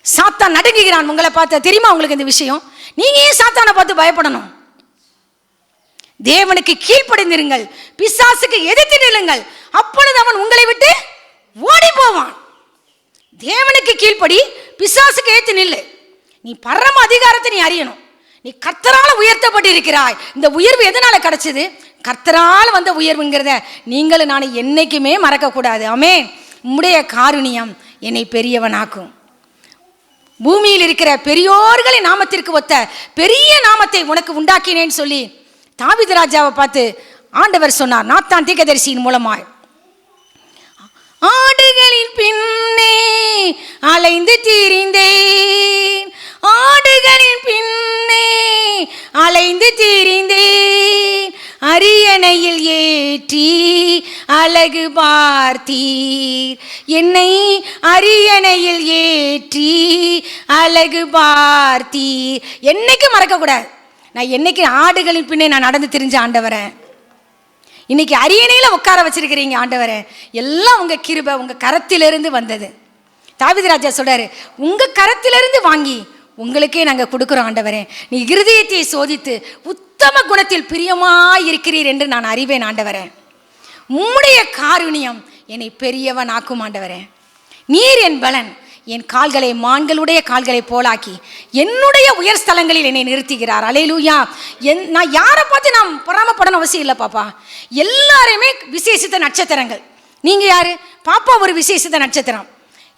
Speaker 1: சாத்தான் நடுங்குகிறான் உங்களை பார்த்து. தெரியுமா உங்களுக்கு இந்த விஷயம்? நீங்க ஏன் சாத்தானை பார்த்து பயப்படணும்? தேவனுக்கு கீழ்ப்படிந்திருங்கள், பிசாசுக்கு எதிர்த்து நில்லுங்கள், அப்பொழுது அவன் உங்களை விட்டு ஓடி போவான். தேவனுக்கு கீழ்ப்படி, பிசாசுக்கு ஏத்து நில்லு. நீ பரம அதிகாரத்தை நீ அறியணும். நீ கர்த்தரால உயர்த்தப்பட்டு இருக்கிறாய். இந்த உயர்வு எதனால கிடைச்சது? கர்த்தரால வந்த உயர்வுங்கிறத நீங்களும் நான் என்னைக்குமே மறக்க கூடாது. ஆமென். உம்முடைய காருண்யம் என்னை பெரியவனாக்கும். பூமியில் இருக்கிற பெரியோர்களின் நாமத்திற்கு ஒத்த பெரிய நாமத்தை உனக்கு உண்டாக்கினேன்னு சொல்லி தாவீது ராஜாவை பார்த்து ஆண்டவர் சொன்னார் நாத்தான் தீர்க்கதரிசியின் மூலமாய். ஆடுகளின் பின்னே அலைந்து திரிந்தேன், ஆடுகளின் பின்னே அலைந்து திரிந்தேன், அரியணையில் ஏற்றி அழகு பார்த்தீர், என்னை அரியணையில் ஏற்றி அழகு பார்த்தீர். என்னைக்கு மறக்க கூடாது. நான் என்னைக்கு ஆடுகளின் பின்னே நான் நடந்து திரிஞ்ச ஆண்டவரே, இன்னைக்கு அரியணையில உட்கார வச்சிருக்கிறீங்க ஆண்டவரே, எல்லாம் உங்க கிருபை, உங்க கரத்திலிருந்து வந்தது. தாவீது ராஜா சொல்றாரு, உங்க கரத்திலிருந்து வாங்கி உங்களுக்கே நாங்கள் கொடுக்குறோம் ஆண்டவரே. நீ இருதயத்தை சோதித்து உத்தம குணத்தில் பிரியமாய் இருக்கிறீர் என்று நான் அறிவேன் ஆண்டவரே. உம்முடைய காருண்யம் என்னை பெரியவன் ஆக்கும் ஆண்டவரே. நீர் என் பலன், என் கால்களை மான்களுடைய கால்களை போலாக்கி என்னுடைய உயர் ஸ்தலங்களில் என்னை நிறுத்துகிறார். அல்லேலூயா. நான் யாரை பார்த்து நான் பொறாமப்படணும் அவசியம் இல்லை பாப்பா. எல்லாருமே விசேஷித்த நட்சத்திரங்கள். நீங்க யாரு? பாப்பா ஒரு விசேஷித்த நட்சத்திரம்.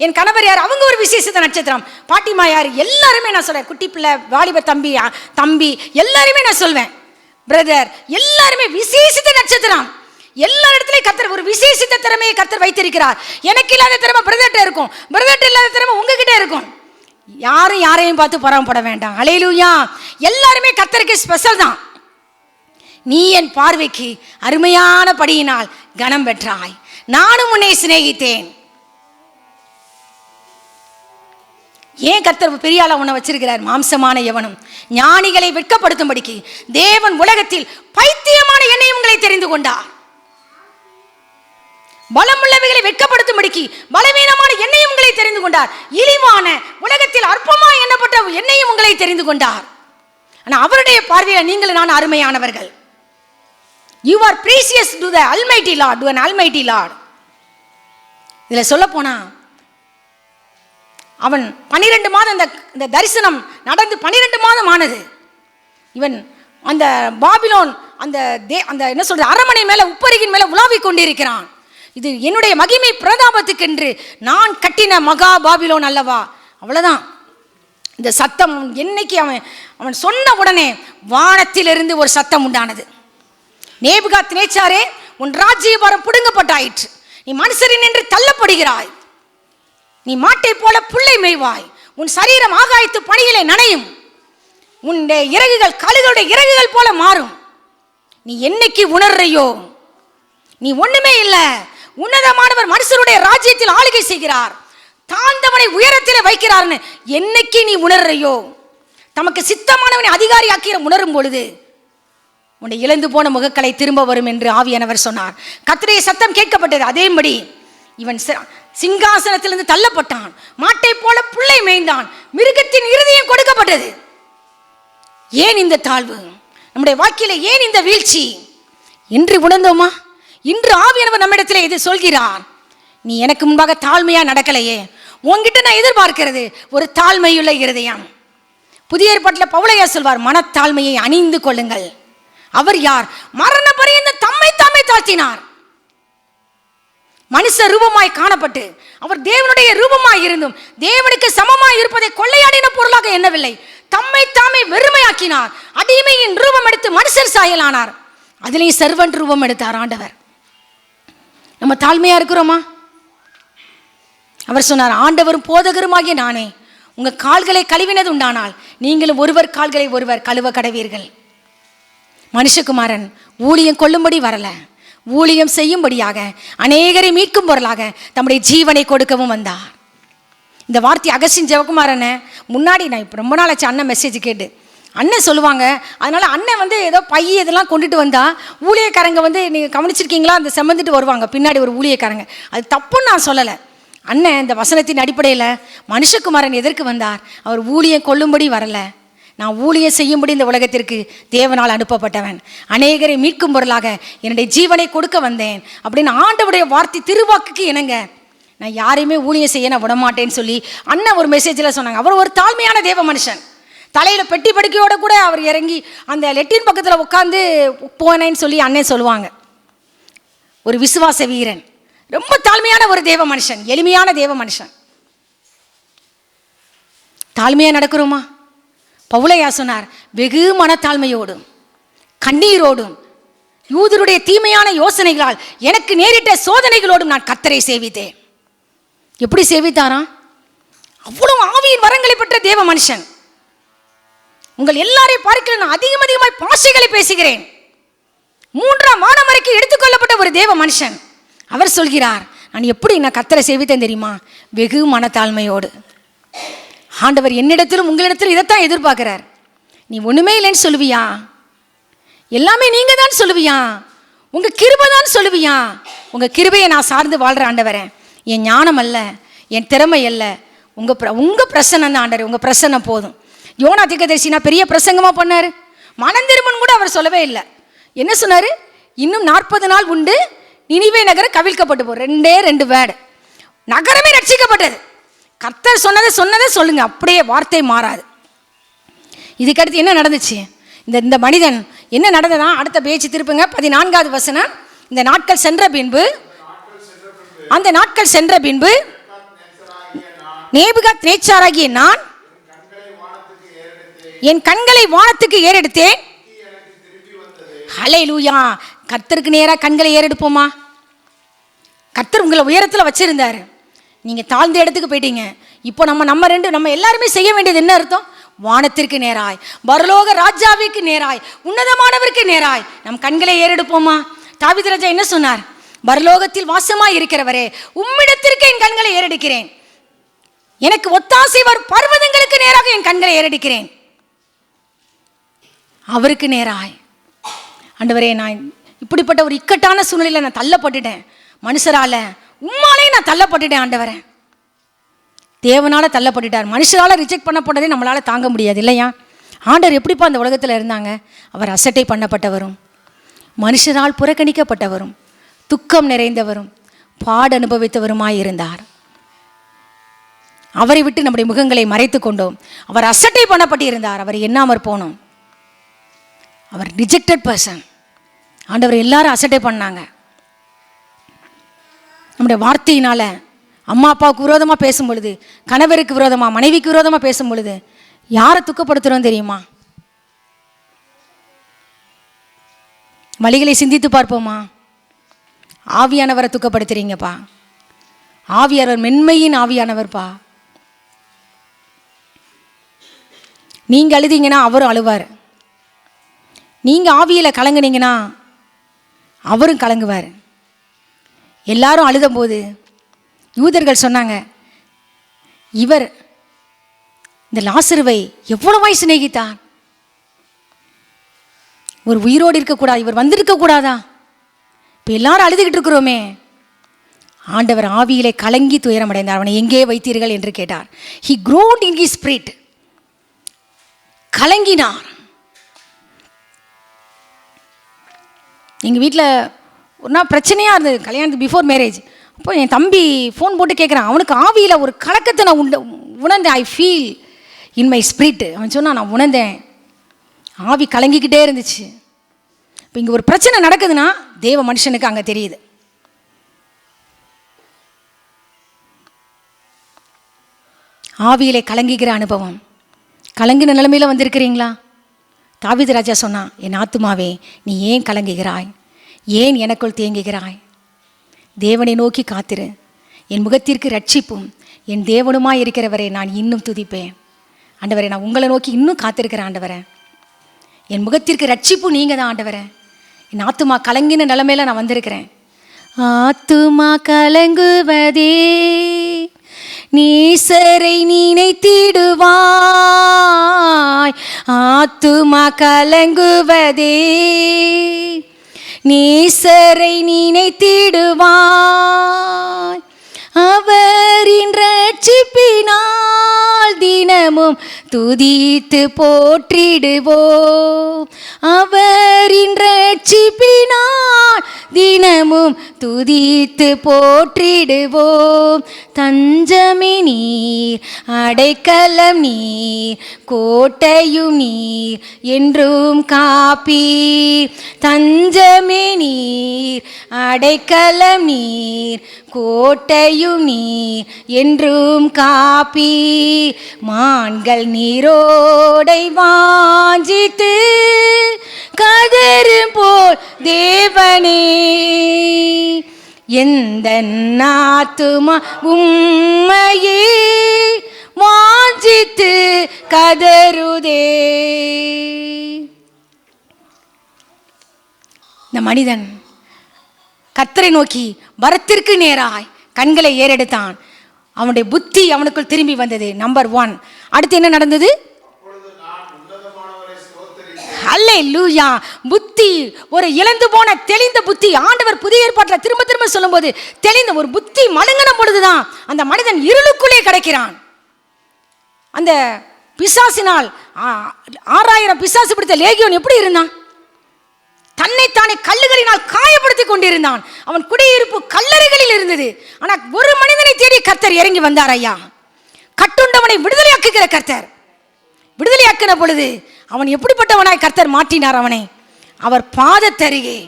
Speaker 1: என் கணவர் யார்? அவங்க ஒரு விசேஷித்த நட்சத்திரம். பாட்டிமா யார்? எல்லாருமே நான் சொல்வேன். குட்டி பிள்ளை, வாலிப தம்பி எல்லாருமே நான் சொல்வேன். பிரதர் எல்லாருமே விசேஷித்த நட்சத்திரம். எல்லா இடத்துலையும் கர்த்தர் ஒரு விசேஷித்த திறமையை கர்த்தர் வைத்திருக்கிறார். எனக்கு இல்லாத திறமை பிரதர்ட்ட இருக்கும், பிரதர்ட்ட இல்லாத திறமை உங்ககிட்ட இருக்கும். யாரும் யாரையும் பார்த்து பொறாமப்பட வேண்டாம். அல்லேலூயா. எல்லாருமே கர்த்தருக்கு ஸ்பெஷல் தான். நீ என் பார்வைக்கு அருமையான படியினால் கனம் பெற்றாய், நானும் உன்னை சிநேகித்தேன். ஏன் கர்த்தர் பெரிய ஆளா உன்னை வச்சிருக்கிறார்? மாம்சமான எவனும் ஞானிகளை வெட்கப்படுத்தும்படிக்கு தேவன் உலகத்தில் பைத்தியமான என்னையும் உங்களை தெரிந்து கொண்டார். பலமுள்ளவைகளை வெட்கப்படுத்தும்படிக்கு பலவீனமான என்னையும் உங்களை தெரிந்து கொண்டார். இழிவான உலகத்தில் அற்பமா எண்ணப்பட்ட என்னையும் உங்களை தெரிந்து கொண்டார். ஆனா அவருடைய பார்வையில் நீங்கள் நான் அருமையானவர்கள். You are precious to the Almighty Lord, to an Almighty Lord. இதுல சொல்ல போனா அவன் 12 மாதம் இந்த தரிசனம் நடந்து 12 மாதம் ஆனது. இவன் அந்த பாபிலோன் அந்த என்ன சொல்றது அரமனை மேல உப்பரிகின் மேல உலாவிக் கொண்டிருக்கிறான். இது என்னுடைய மகிமை பிரதாபத்துக்கு என்று நான் கட்டின மகா பாபிலோன் அல்லவா. அவ்வளவுதான். இந்த சத்தம் என்னைக்கு அவன் சொன்ன உடனே வானத்திலிருந்து ஒரு சத்தம் உண்டானது. நேபுகாத் நேச்சாரே, உன் ராஜ்யபாரம் புடுங்கப்பட்டாயிற்று. நீ மனுஷரின் என்று தள்ளப்படுகிறாய். நீ மாட்டை போல புல்லை மேய்வாய். உன் சரீரம் ஆகாயத்து பணியிலே நனையும். உன்னுடைய இறகுகள் கழுகுடைய இறகுகள் போல மாறும். நீ என்னைக்கு உணர்றையோ நீ ஒண்ணுமே இல்லை. உன்னதமானவர் மனுஷருடைய ராஜ்யத்தில் ஆளுகை செய்கிறார், தாழ்ந்தவனை உயரத்திலே வைக்கிறார்னு என்னைக்கு நீ உணர்றையோ, தமக்கு சித்தமானவனை அதிகாரி ஆக்கிற உணரும் பொழுது உன்னை இழந்து போன முகக்கலை திரும்ப வரும் என்று ஆவியானவர் சொன்னார். கர்த்தருடைய சத்தம் கேட்கப்பட்டது. அதேபடி இவன் சிங்காசனத்திலிருந்து தள்ளப்பட்டான், மாட்டை போல புல்லை மேய்ந்தான், மிருகத்தின் இருதயம் கொடுக்கப்பட்டது. ஏன் இந்த தாழ்வு நம்முடைய வாழ்க்கையில? ஏன் இந்த வீழ்ச்சி என்று உணர்ந்தோமா? இன்று ஆவியானவர் நம்மிடத்திலே இது சொல்கிறார். நீ எனக்கு முன்பாக தாழ்மையா நடக்கலையே, உன்கிட்ட நான் எதிர்பார்க்கிறது ஒரு தாழ்மையுள்ள இருதயம். புதிய ஏற்பாட்டில் பவுலையா சொல்வார், மனத்தாழ்மையை அணிந்து கொள்ளுங்கள். அவர் யார்? மரண பரியந்தம் தம்மை தாமே தாழ்த்தினார். மனுஷ ரூபமாய் காணப்பட்டு அவர் தேவனுடைய ரூபமாய் இருந்தும் தேவனுக்கு சமமாய் இருப்பதை கொள்ளையாடின பொருளாக எண்ணவில்லை. தம்மை தாமே வெறுமையாக்கினார். அடிமையின் ரூபம் எடுத்து மனுஷர் சாயலானார். அதிலேயும் சர்வன்ட் ரூபம் எடுத்தார் ஆண்டவர். நம்ம தாழ்மையா இருக்கிறோமா? அவர் சொன்னார், ஆண்டவரும் போதகருமாகிய நானே உங்க கால்களை கழுவினது உண்டானால் நீங்களும் ஒருவர் கால்களை ஒருவர் கழுவ கடவீர்கள். மனுஷகுமாரன் ஊழியம் கொள்ளும்படி வரல, ஊழியம் செய்யும்படியாக அநேகரை மீட்கும் பொருளாக தம்முடைய ஜீவனை கொடுக்கவும் வந்தார். இந்த வார்த்தை அகஸ்டின் ஜெயக்குமாரனை முன்னாடி நான் இப்போ ரொம்ப நாள் ஆச்சு அண்ணன் மெசேஜ் கேட்டு அண்ணன் சொல்லுவாங்க. அதனால் அண்ணன் ஏதோ பை இதெல்லாம் கொண்டுட்டு வந்தால் ஊழியக்காரங்க நீங்கள் கவனிச்சிருக்கீங்களா, அந்த செம்மந்துட்டு வருவாங்க பின்னாடி ஒரு ஊழியக்காரங்க. அது தப்புன்னு நான் சொல்லலை. அண்ணன் இந்த வசனத்தின் அடிப்படையில் மனுஷகுமாரன் எதற்கு வந்தார்? அவர் ஊழியம் கொள்ளும்படி வரல, நான் ஊழியம் செய்யும்படி இந்த உலகத்திற்கு தேவனால் அனுப்பப்பட்டவன், அநேகரை மீட்கும் பொருளாக என்னுடைய ஜீவனை கொடுக்க வந்தேன் அப்படின்னு ஆண்டவருடைய வார்த்தை திருவாக்குக்கு இணங்க நான் யாரையுமே ஊழியம் செய்ய நான் விடமாட்டேன்னு சொல்லி அண்ணன் ஒரு மெசேஜில் சொன்னாங்க. அவர் ஒரு தாழ்மையான தேவ மனுஷன். தலையில் பெட்டி படுக்கையோடு கூட அவர் இறங்கி அந்த லெட்டின் பக்கத்தில் உட்காந்து போனேன்னு சொல்லி அண்ணன் சொல்லுவாங்க. ஒரு விசுவாச வீரன், ரொம்ப தாழ்மையான ஒரு தேவ மனுஷன், எளிமையான தேவ மனுஷன். தாழ்மையாக நடக்கிறோமா? பவுலையா சொன்னார், வெகு மனத்தாழ்மையோடும் கண்ணீரோடும் யூதருடைய தீமையான யோசனைகளால் எனக்கு நேரிட்ட சோதனைகளோடும் நான் கர்த்தரை சேவித்தேன். எப்படி சேவித்தாராம்? அவ்வளவு ஆவியின் வரங்களை பெற்ற தேவ மனுஷன். உங்கள் எல்லாரையும் பார்க்கல நான் அதிகமாய் பாஷைகளை பேசுகிறேன். 3ஆம் வானம் வரைக்கும் எடுத்துக்கொள்ளப்பட்ட ஒரு தேவ மனுஷன். அவர் சொல்கிறார், நான் கர்த்தரை சேவித்தேன் தெரியுமா? வெகு மனத்தாழ்மையோடு. ஆண்டவர் என்னிடத்திலும் உங்களிடத்திலும் இதைத்தான் எதிர்பார்க்கிறார். நீ ஒண்ணுமே இல்லைன்னு சொல்லுவியா? எல்லாமே நீங்க தான் சொல்லுவியா? உங்க கிருபை தான் சொல்லுவியா? உங்க கிருபையை நான் சார்ந்து வாழ்ற ஆண்டவரே, என் ஞானம் அல்ல, என் திறமை அல்ல, உங்க பிரசன்னம் தான் ஆண்டவரே, உங்க பிரசன்னம் போதும். யோனா தீர்க்கதரிசினா பெரிய பிரசங்கமா பண்ணாரு. மனந்திருமன் கூட அவர் சொல்லவே இல்லை. என்ன சொன்னாரு? இன்னும் 40 நாள் உண்டு, நினிவே நகரம் கவிழ்க்கப்பட்டு போ. 2 வேர்டு, நகரமே ரட்சிக்கப்பட்டது. கர்த்தர் சொன்னதை சொல்லுங்க, அப்படியே வார்த்தை மாறாது. இதுக்கடுத்து என்ன நடந்துச்சு? இந்த மனிதன் என்ன நடந்ததா? அடுத்த பேச்சு திருப்புங்க, 14வது வசனம். இந்த நாட்கள் சென்ற பின்பு, அந்த நாட்கள் சென்ற பின்பு நேபுகாத் நேச்சாராகிய நான் என் கண்களை வானத்துக்கு ஏறெடுத்தேன். ஹல்லேலூயா. கர்த்தருக்கு நேராக கண்களை ஏறெடுப்போமா? கர்த்தர் உங்களை உயரத்தில் வச்சிருந்தாரு, நீங்க தாழ்ந்த இடத்துக்கு போயிட்டீங்க. இப்போ நம்ம எல்லாருமே செய்ய வேண்டியது என்ன அர்த்தம்? வானத்திற்கு நேராய், பரலோக ராஜாவிற்கு நேராய், உன்னதமானவருக்கு நேராய் நம் கண்களை ஏறெடுப்போமா? தாவீது ராஜா என்ன சொன்னார்? பரலோகத்தில் வாசமாய் இருக்கிறவரே, உம்மிடத்திற்கு என் கண்களை ஏறெடுக்கிறேன். எனக்கு ஒத்தாசை வரும் பர்வதங்களுக்கு நேராக என் கண்களை ஏறெடுக்கிறேன். அவருக்கு நேராய். ஆண்டவரே, நான் இப்படிப்பட்ட ஒரு இக்கட்டான சூழ்நிலையில் நான் தள்ளப்பட்டுட்டேன். மனுஷரால, உம்மாலே நான் தள்ளப்பட்டுட்டேன். ஆண்டவரே, தேவனால தள்ளப்பட்டுட்டார். மனுஷரால் ரிஜெக்ட் பண்ணப்பட்டதே நம்மளால தாங்க முடியாது இல்லையா? ஆண்டவர் எப்படிப்பா அந்த உலகத்தில் இருந்தாங்க? அவர் அசட்டை பண்ணப்பட்டவரும், மனுஷரால் புறக்கணிக்கப்பட்டவரும், துக்கம் நிறைந்தவரும், பாடு அனுபவித்தவருமாய் இருந்தார். அவரை விட்டு நம்முடைய முகங்களை மறைத்து கொண்டோம். அவர் அசட்டை பண்ணப்பட்டு இருந்தார். அவர் எண்ணாமற் போனோம். அவர் ரிஜெக்டட் பர்சன். ஆண்டவர் எல்லாரும் அசட்டை பண்ணாங்க. நம்முடைய வார்த்தையினால அம்மா அப்பாவுக்கு விரோதமாக பேசும் பொழுது, கணவருக்கு விரோதமாக, மனைவிக்கு விரோதமாக பேசும் பொழுது யாரை துக்கப்படுத்துகிறோம் தெரியுமா? வழிகளை சிந்தித்து பார்ப்போமா? ஆவியானவரை துக்கப்படுத்துறீங்கப்பா. ஆவியானவர் மென்மையின் ஆவியானவர்ப்பா. நீங்கள் அழுதீங்கன்னா அவரும் அழுவார். நீங்கள் ஆவியில் கலங்குனீங்கன்னா அவரும் கலங்குவார். எல்லாரும் அழுதபோது யூதர்கள் சொன்னாங்க, இவர் இந்த லாசருவை எவ்வளவாய் சிநேகித்தார், ஒரு உயிரோடு இருக்கக்கூடாது, இவர் வந்திருக்க கூடாதா? இப்போ எல்லாரும் அழுதுகிட்டு இருக்கிறோமே. ஆண்டவர் ஆவியிலே கலங்கி துயரமடைந்தார். அவனை எங்கே வைத்தீர்கள் என்று கேட்டார். He groaned in his spirit. கலங்கினார். எங்கள் வீட்டில் ஒரு நாள் பிரச்சனையாக இருந்தது, கல்யாணத்துக்கு பிஃபோர் மேரேஜ். அப்போ என் தம்பி ஃபோன் போட்டு கேட்குறான். அவனுக்கு ஆவியில் ஒரு கலக்கத்தை நான் உணர்ந்தேன். I feel in my spirit. அவன் சொன்னான், நான் உணர்ந்தேன். ஆவி கலங்கிக்கிட்டே இருந்துச்சு. இப்போ இங்கே ஒரு பிரச்சனை நடக்குதுன்னா தேவ மனுஷனுக்கு அங்கே தெரியுது. ஆவியிலே கலங்கிக்கிற அனுபவம். கலங்கின நிலைமையில் வந்திருக்கிறீங்களா? தாவீது ராஜா சொன்னான், என் ஆத்துமாவே நீ ஏன் கலங்குகிறாய், ஏன் எனக்குள் தேங்குகிறாய்? தேவனை நோக்கி காத்திரு. என் முகத்திற்கு ரட்சிப்பும் என் தேவனுமாய் இருக்கிறவரை நான் இன்னும் துதிப்பேன். ஆண்டவரே, நான் உங்களை நோக்கி இன்னும் காத்திருக்கிறேன். ஆண்டவரே, என் முகத்திற்கு ரட்சிப்பு நீங்கள் தான். ஆண்டவரே, என் ஆத்துமா கலங்கின நிலைமையில நான் வந்திருக்கிறேன். ஆத்துமா கலங்குவதே நீசரை நினைத்திடுவாய். ஆத்துமா கலங்குவதே நீசரை நினைத்திடுவாய். அவரின் ரட்சிப்பினால் தினமும் துதித்து போற்றிடுவோம். அவரின் ரட்சிப்பினால் தினமும் துதித்து போற்றிடுவோம். தஞ்சமே நீர், அடைக்கலம் நீர், கோட்டையும் நீர், என்றும் காப்பீர். தஞ்சமே நீர், அடைக்கலம் நீர், கோட்டையும் நீர், என்றும் காப்பீர். மான்கள் நீரோடை வாஞ்சித்து கதரும் போல் தேவனே, எந்த ஆத்துமா உம்மையே வாஞ்சித்து கதறுதே. இந்த மனிதன் கர்த்தரை நோக்கி வரத்திற்கு நேராய் கண்களை ஏறெடுத்தான். அவனுடைய புத்தி அவனுக்குள் திரும்பி வந்தது. நம்பர் 1. அடுத்து என்ன நடந்தது? அல்லேலூயா. புத்தி, ஒரு இழந்து போன தெளிந்த புத்தி. ஆண்டவர் புதிய ஏற்பாட்டில் திரும்ப திரும்ப சொல்லும்போது தெளிந்த ஒரு புத்தி மழுங்கின பொழுதுதான் அந்த மனிதன் இருளுக்குள்ளே கிடைக்கிறான். அந்த பிசாசினால் 6000 பிசாசு பிடித்த லேகியோன் எப்படி இருந்தான்? தன்னைத்தானே கல்லுகளினால் காயப்படுத்தி கொண்டிருந்தான். அவன் குடியிருப்பு கல்லறைகளில் இருந்தது. ஆனால் ஒரு மனிதனை தேடி கர்த்தர் இறங்கி வந்தார். ஐயா, கட்டுண்டவனை விடுதலையாக்குகிற கர்த்தர். விடுதலையாக்கின பொழுது அவன் எப்படிப்பட்டவனாய் கர்த்தர் மாற்றினார் அவனை. அவர் பாதத்தருகே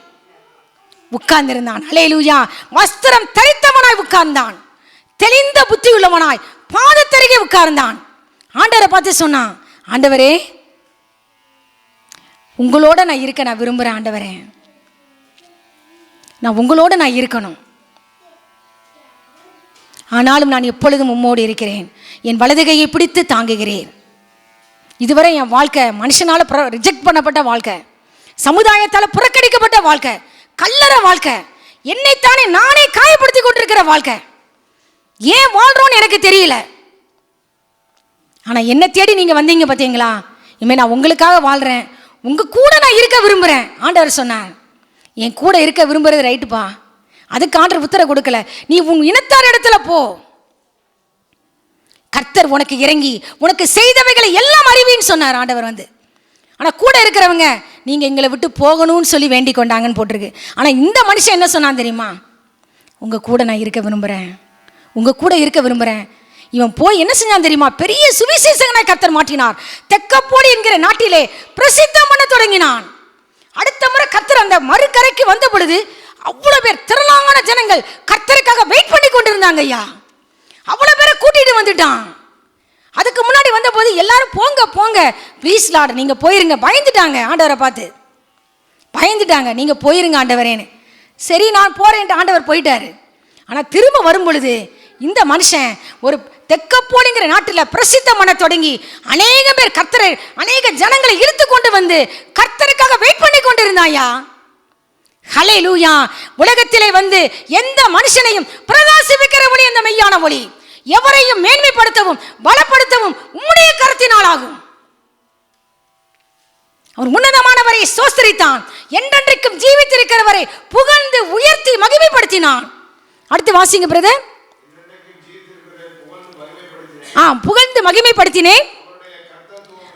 Speaker 1: உட்கார்ந்திருந்தான். அல்லேலூயா. வஸ்திரம் தரித்தவனாய் உட்கார்ந்தான். தெளிந்த புத்தி உள்ளவனாய் பாதத்தருகே உட்கார்ந்தான். ஆண்டவரை பார்த்து சொன்னான், ஆண்டவரே, உங்களோட நான் இருக்க நான் விரும்புகிறேன். ஆண்டவரே, நான் உங்களோட நான் இருக்கணும். ஆனாலும் நான் எப்பொழுதும் உம்மோடு இருக்கிறேன். என் வலது கையை பிடித்து தாங்குகிறேன். இதுவரை என் வாழ்க்கை மனுஷனால ரிஜெக்ட் பண்ணப்பட்ட வாழ்க்கை, சமுதாயத்தால் புறக்கணிக்கப்பட்ட வாழ்க்கை, கல்லற வாழ்க்கை, என்னைத்தானே நானே காயப்படுத்தி கொண்டிருக்கிற வாழ்க்கை. ஏன் வாழ்றோன்னு எனக்கு தெரியல. ஆனால் என்ன தேடி நீங்கள் வந்தீங்க பார்த்தீங்களா? இனிமேல் நான் உங்களுக்காக வாழ்கிறேன், உங்கள் கூட நான் இருக்க விரும்புகிறேன். ஆண்டவர் சொன்னார், என் கூட இருக்க விரும்புறது ரைட்டுப்பா. அதுக்கு ஆண்டவர் உத்தரவு கொடுக்கல, நீ உன் இனத்தார் இடத்துல போ, கர்த்தர் உனக்கு இறங்கி உனக்கு செய்தவைகளை எல்லாம் அறிவின்னு சொன்னார் ஆண்டவர் வந்து. ஆனால் கூட இருக்கிறவங்க நீங்கள் எங்களை விட்டு போகணும்னு சொல்லி வேண்டிக் கொண்டாங்கன்னு போட்டிருக்கு. ஆனால் இந்த மனுஷன் என்ன சொன்னான் தெரியுமா? உங்கள் கூட நான் இருக்க விரும்புகிறேன், உங்கள் கூட இருக்க விரும்புகிறேன். இவன் போய் என்ன செஞ்சான் தெரியுமா? பெரிய சுவிசேஷகனாய் கர்த்தர் மாற்றினார். தெக்கப்போடி என்கிற நாட்டிலே பிரசித்தம் பண்ண தொடங்கினான். அடுத்த முறை கர்த்தர் அந்த மறுக்கரைக்கு வந்த பொழுது அவ்வளோ பேர், திரளான ஜனங்கள் கர்த்தருக்காக வெயிட் பண்ணி கொண்டிருந்தாங்க. ஐயா, அவ்வளோ பேரை கூட்டிட்டு வந்துட்டான். அதுக்கு முன்னாடி வந்தபோது எல்லாரும் போங்க போங்க, ப்ளீஸ் லார்ட் நீங்கள் போயிருங்க. பயந்துட்டாங்க, ஆண்டவரை பார்த்து பயந்துட்டாங்க. நீங்கள் போயிருங்க ஆண்டவரேன்னு. சரி நான் போறேன்ட்டு ஆண்டவர் போயிட்டாரு. ஆனால் திரும்ப வரும் பொழுது இந்த மனுஷன் ஒரு தெக்கப்போலிங்கிற நாட்டில் பிரசித்தம் பண்ண தொடங்கி அநேக பேர் கர்த்தரை, அநேக ஜனங்களை இழுத்து கொண்டு வந்து கர்த்தருக்காக வெயிட் பண்ணி கொண்டு இருந்தாயா. ஹல்லேலூயா. உலகத்திலே வந்து எந்த மனுஷனையும் பிரகாசிப்பிக்கிற ஒளி அந்த மெய்யான ஒளி. எவரையும் மேன்மைப்படுத்தவும் பலப்படுத்தவும் உம்முடைய கரத்தினால் ஆகும். அவர் உன்னதமானவரை ஸ்தோத்திரித்தான், என்றென்றைக்கும் ஜீவித்திருக்கிறவரை புகழ்ந்து உயர்த்தி மகிமைப்படுத்தினான். அடுத்து வாசிங்க பிரதர். புகழ்ந்து மகிமைப்படுத்தினேன்,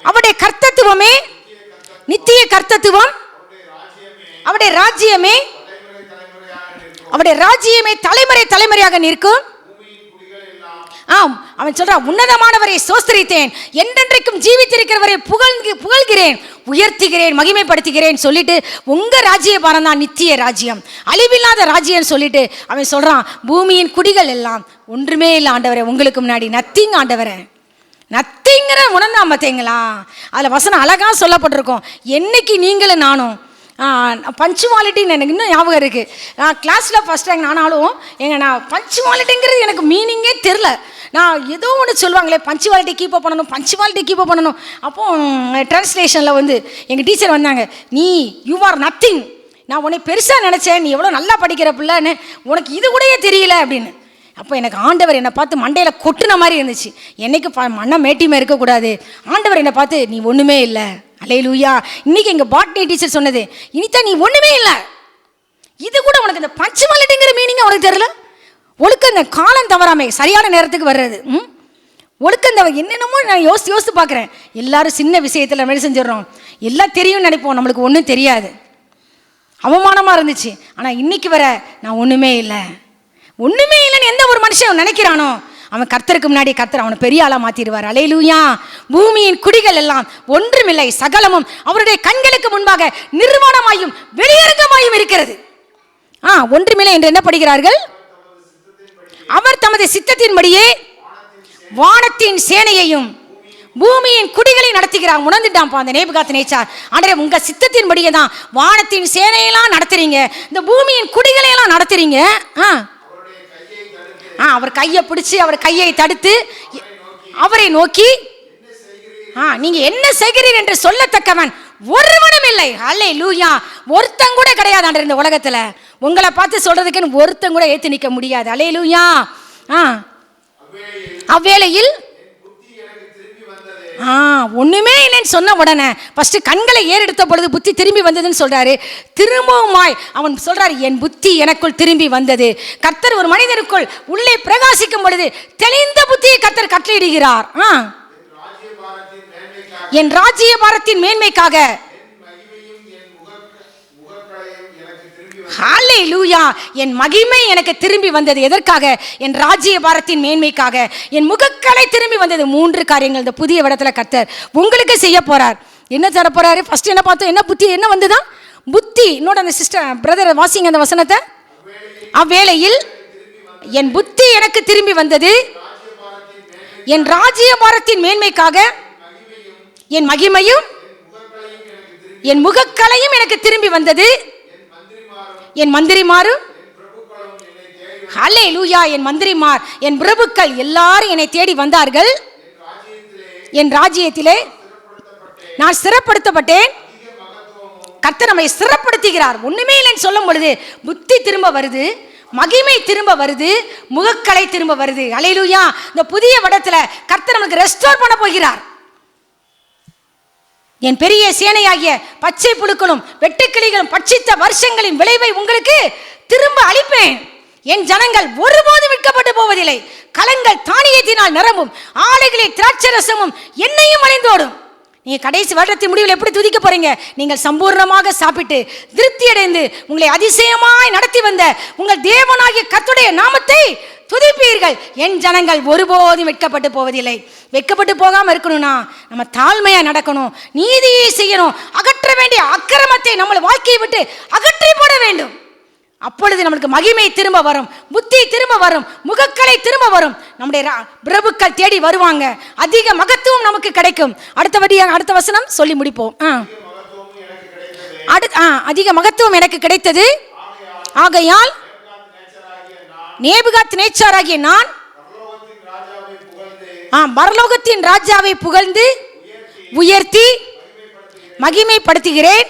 Speaker 1: அவருடைய கர்த்தத்துவமே நித்திய கர்த்தத்துவம், அவருடைய ராஜ்யமே, அவருடைய ராஜ்யமே தலைமுறை தலைமுறையாக நிற்கும். அவன் சொல்றான், உன்னதமானவரை ஸ்தோத்திரித்தேன், என்றென்றைக்கும் ஜீவித்திருக்கிறவரை புகழ்கிறேன், உயர்த்துகிறேன், மகிமைப்படுத்துகிறேன் சொல்லிட்டு உங்க ராஜ்ய பாரம் தான் நித்திய ராஜ்யம், அழிவில்லாத ராஜ்யம் சொல்லிட்டு அவன் சொல்றான், பூமியின் குடிகள் எல்லாம் ஒன்றுமே இல்லை ஆண்டவரே, உங்களுக்கு முன்னாடி நத்திங் ஆண்டவரே, நத்திங்கிற உணர்ந்தா பார்த்தீங்களா? அதில் வசனம் அழகாக சொல்லப்பட்டிருக்கோம். என்னைக்கு நீங்களும் நானும் பஞ்சுவாலிட்டின்னு எனக்கு இன்னும் ஞாபகம் இருக்குது. நான் கிளாஸில் ஃபஸ்ட் ரேங்க் ஆனாலும் நான் பஞ்சுவாலிட்டிங்கிறது எனக்கு மீனிங்கே தெரில. நான் ஏதோ ஒன்று சொல்லுவாங்களே, பஞ்சுவாலிட்டி கீப்பப் பண்ணணும், பஞ்சுவாலிட்டி கீப்பப் பண்ணணும். அப்போது ட்ரான்ஸ்லேஷனில் வந்து எங்கள் டீச்சர் வந்தாங்க, நீ யூ ஆர் நத்திங், நான் உன்னை பெருசாக நினச்சேன், நீ எவ்வளோ நல்லா படிக்கிற பிள்ளைன்னு, உனக்கு இது கூடயே தெரியல அப்படின்னு. அப்போ எனக்கு ஆண்டவர் என்னை பார்த்து மண்டையில் கொட்டுன மாதிரி இருந்துச்சு. என்னைக்கு மண்ணை மேட்டியுமே இருக்கக்கூடாது. ஆண்டவர் என்னை பார்த்து நீ ஒன்றுமே இல்லை. அல்லேலூயா. இன்னைக்கு எங்கள் பாட்னி டீச்சர் சொன்னது, இனித்தான் நீ ஒன்றுமே இல்லை, இது கூட உனக்கு இந்த பஞ்சுவாலிட்டிங்கிற மீனிங் உனக்கு தெரியல. ஒழுக்கம், இந்த காலம் தவறாமை சரியான நேரத்துக்கு வர்றது, ஒழுக்கம் தவறு என்னென்னமோ நான் யோசித்து பார்க்குறேன். எல்லாரும் சின்ன விஷயத்தில் மாதிரி செஞ்சிடறோம், எல்லாம் தெரியும்னு நினைப்போம், நம்மளுக்கு ஒன்றும் தெரியாது. அவமானமாக இருந்துச்சு. ஆனால் இன்னைக்கு வர நான் ஒன்றுமே இல்லை, ஒன்றுமே இல்லைன்னு எந்த ஒரு மனுஷன் நினைக்கிறானோ அவன் கர்த்தருக்கு முன்னாடி கர்த்தர் அவனை பெரிய ஆளாக மாற்றிடுவார். அல்லேலூயா. பூமியின் குடிகள் எல்லாம் ஒன்றுமில்லை, சகலமும் அவருடைய கண்களுக்கு முன்பாக நிர்வாணமாயும் வெளியரங்கமாயும் இருக்கிறது. ஒன்றுமில்லை என்று என்ன படிக்கிறார்கள்? அவர் தமது சித்தத்தின்படியே வானத்தின் சேனையையும் பூமியின் குடிகளை நடத்துகிறார். உணர்ந்துட்டான் அந்த நேபுகாத்நேச்சார், ஆண்டவரே உங்க சித்தத்தின்படியே தான் வானத்தின் சேனையெல்லாம் நடத்துறீங்க, இந்த பூமியின் குடிகளை எல்லாம் நடத்துறீங்க. அவர் கையை பிடிச்சி, அவர் கையை தடுத்து அவரை நோக்கி நீங்க என்ன செய்கிறீர் என்று சொல்லத்தக்கவன் ஒருவனும் இல்லை. அல்லேலூயா. ஒருத்தன் கூட கிடையாது இந்த உலகத்துல, உங்களை பார்த்து சொல்றதுக்குன்னு ஒருத்தன் கூட ஏத்து நிற்க முடியாது. அல்லேலூயா. அவ்வேளையில் ஒண்ணுமே இல்லைன்னு சொன்ன உடனே ஃபர்ஸ்ட் கண்களை ஏறெடுத்த பொழுது புத்தி திரும்பி வந்ததுன்னு சொல்றாரு. திரும்பவுமாய் அவன் சொல்றாரு, என் புத்தி எனக்குள் திரும்பி வந்தது. கர்த்தர் ஒரு மனிதனுக்குள் உள்ளே பிரகாசிக்கும் பொழுது தெளிந்த புத்தியை கர்த்தர் கட்டளையிடுகிறார். என் ராஜ்ய பாரத்தின் மேன்மைக்காக, ஹல்லேலூயா, என் மகிமை எனக்கு திரும்பி வந்தது. எதற்காக? என் ராஜ்ய பாரத்தின் மேன்மைக்காக, என் முகக்கலை திரும்பி வந்தது. 3 காரியங்கள் இந்த புதிய இடத்துல கர்த்தர் உங்களுக்கு செய்ய போறார். என்ன தர போறாரு? ஃபர்ஸ்ட் என்ன பார்த்தோம்? என்ன புத்தி என்ன வந்ததா? புத்தி. இன்னொரு அந்த சிஸ்டர் பிரதர் வாசிங்க அந்த வசனத்தை. அவ்வேளையில் என் புத்தி எனக்கு திரும்பி வந்தது, என் ராஜ்ய பாரத்தின் மேன்மைக்காக, என் மகிமையும் என் முகக்கலையும் எனக்கு திரும்பி வந்தது, என் மந்திரிமாரும், ஹல்லேலூயா, என் மந்திரிமார், என் பிரபுக்கள் எல்லாரும் என்னை தேடி வந்தார்கள். என் ராஜ்யத்திலே நான் ஸ்திரப்படுத்தப்பட்டேன். கர்த்தர் நம்மை ஸ்திரப்படுத்துகிறார். ஒண்ணுமே இல்லைன்னு சொல்லும் பொழுது புத்தி திரும்ப வருது, மகிமை திரும்ப வருது, முகக்கலை திரும்ப வருது. அல்லேலூயா. இந்த புதிய வடத்துல கர்த்தர் நமக்கு ரெஸ்டோர் பண்ண போகிறார். என் பெரிய சேனையாகிய பச்சை புழுக்களும் வெட்டுக்கிளிகளும் பட்சித்த வருஷங்களின் விளைவை உங்களுக்கு திரும்ப அளிப்பேன். என் ஜனங்கள் ஒருபோதும் விற்கப்பட்டு போவதில்லை. கலங்கள் தானியத்தினால் நிரம்பும், ஆலைகளில் திராட்சை ரசமும் எண்ணெயும் அழிந்தோடும். நீங்க கடைசி வருடத்தின் முடிவில் எப்படி துதிக்க போறீங்க? நீங்கள் சம்பூர்ணமாக சாப்பிட்டு திருப்தி அடைந்து உங்களை அதிசயமாய் நடத்தி வந்த உங்கள் தேவனாகிய கர்த்தருடைய நாமத்தை துதிப்பீர்கள். என் ஜனங்கள் ஒருபோதும் வெட்கப்பட்டு போவதில்லை. வெட்கப்பட்டு போகாம இருக்கணும்னா நம்ம தாழ்மையா நடக்கணும், நீதியை செய்யணும், அகற்ற வேண்டிய அக்கிரமத்தை நம்ம வாழ்க்கையை விட்டு அகற்றி போட வேண்டும். அப்பொழுது நம்மளுக்கு மகிமை திரும்ப வரும், புத்தி திரும்ப வரும், முகக்கலை திரும்ப வரும், நம்முடைய பிரபுக்கள் தேடி வருவாங்க, அதிக மகத்துவம் நமக்கு கிடைக்கும். அடுத்த வசனம் சொல்லி முடிப்போம். அதிக மகத்துவம் எனக்கு கிடைத்தது, ஆகையால் நேபுகாத்நேச்சாராகிய நான் பரலோகத்தின் ராஜாவை புகழ்ந்து உயர்த்தி மகிமைப்படுத்துகிறேன்.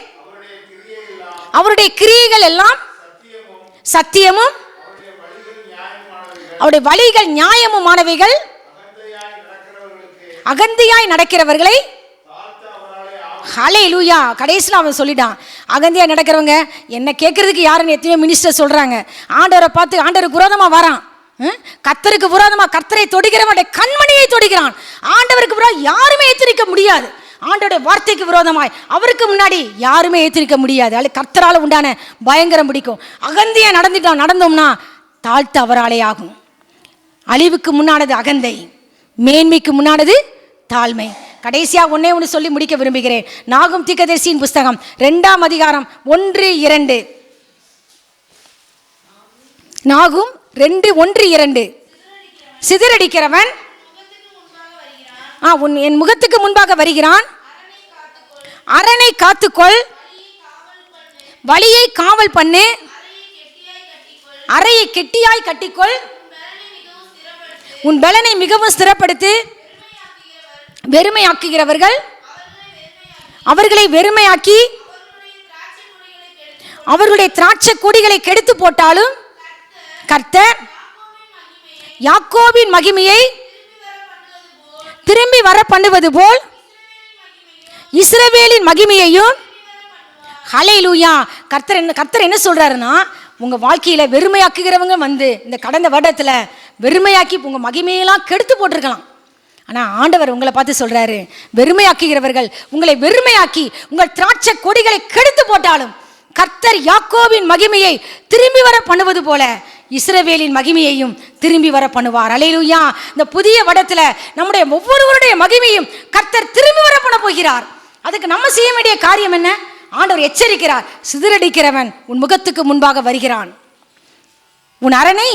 Speaker 1: அவருடைய கிரியைகள் எல்லாம் சத்தியமும் அவருடைய வழிகள் நியாயமுமானவைகள். அகந்தையாய் நடக்கிறவர்களை, ஹல்லேலூயா, கடைசியில் அவன் சொல்லிட்டான், அகந்தையாய் நடக்கிறவங்க என்ன கேட்கறதுக்கு யாருன்னு எத்தனையோ மினிஸ்டர் சொல்றாங்க. ஆண்டவரை பார்த்து ஆண்டவருக்கு விரோதமா வரான், கர்த்தருக்கு விரோதமா கர்த்தரை தொடுகிறவனுடைய கண்மணியை தொடுகிறான். ஆண்டவருக்கு விரோதம் யாருமே எச்சரிக்க முடியாது. ஆண்டவருடைய வார்த்தைக்கு விரோதமாய் அவருக்கு முன்னாடி யாருமே ஏற்றிருக்க முடியாது. அது கர்த்தரால் உண்டான பயங்கரம் பிடிக்கும். அகந்தையா நடந்தோம்னா தாழ்த்து அவராலே ஆகும். அழிவுக்கு முன்னானது அகந்தை, மேன்மைக்கு முன்னானது தாழ்மை. கடைசியாக ஒன்று சொல்லி முடிக்க விரும்புகிறேன். நாகும் தீர்க்கதரிசியின் புஸ்தகம் 2ஆம் அதிகாரம் 1-2. நாகும் 2:1-2. சிதறடிக்கிறவன் என் முகத்துக்கு முன்பாக வருகிறான். அரணை காத்துக்கொள், வழியை காவல் பண்ணு, அறையை கெட்டியாய் கட்டிக்கொள், உன் பலனை மிகவும் ஸ்திரப்படுத்து. வெறுமையாக்குகிறவர்கள் அவர்களை வெறுமையாக்கி அவர்களுடைய திராட்சை கொடிகளை கெடுத்து போட்டாலும் கர்த்தர் யாக்கோபின் மகிமையை திரும்பி வர பண்ணுவது போல் இஸ்ரவேலின் மகிமையையும். ஹல்லேலூயா. கர்த்தர் என்ன சொல்றாருன்னா, உங்க வாழ்க்கையில வெறுமையாக்குகிறவங்க வந்து இந்த கடந்த வருடத்துல வெறுமையாக்கி உங்க மகிமையெல்லாம் கெடுத்து போட்டிருக்கலாம். ஆனா ஆண்டவர் உங்களை பார்த்து சொல்றாரு, வெறுமையாக்குகிறவர்கள் உங்களை வெறுமையாக்கி உங்கள் திராட்சை கொடிகளை கெடுத்து போட்டாலும் கர்த்தர் யாக்கோபின் மகிமையை திரும்பி வர பண்ணுவது போல இஸ்ரவேலின் மகிமையையும் திரும்பி வர பண்ணுவார். அல்லேலூயா. இந்த புதிய வடத்துல நம்முடைய ஒவ்வொருவருடைய மகிமையும் கர்த்தர் திரும்பி வர பண்ண போகிறார். அதுக்கு நம்ம செய்ய வேண்டிய காரியம் என்ன? ஆண்டவர் எச்சரிக்கிறார், சிதறடிக்கிறவன் உன் முகத்துக்கு முன்பாக வருகிறான். உன் அரணை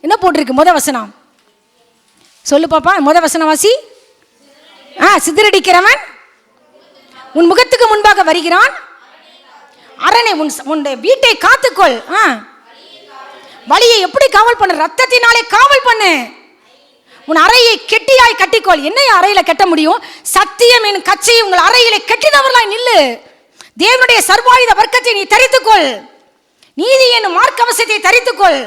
Speaker 1: என்ன போட்டிருக்கு? முத வசனம் சொல்லு பாப்பா, முத வசனம் வாசி. சிதறடிக்கிறவன் உன் முகத்துக்கு முன்பாக வருகிறான். அரணை உன் வீட்டை காத்துக்கொள். வழியை எப்படி காவல் பண்ணு? ரத்தத்தினாலே காவல் பண்ணு. உன் அறையை கெட்டியாய் கட்டிக்கொள். என்ன அறையில கட்ட முடியும்? சத்தியம் என் கச்சையை உங்கள் அறையிலே கட்டினவர்களாய் நில்லு. தேவனுடைய சர்வாயுத வர்க்கத்தை நீ தரித்துக்கொள். நீதி என்னும் மார்க்கவசத்தை தரித்துக்கொள்.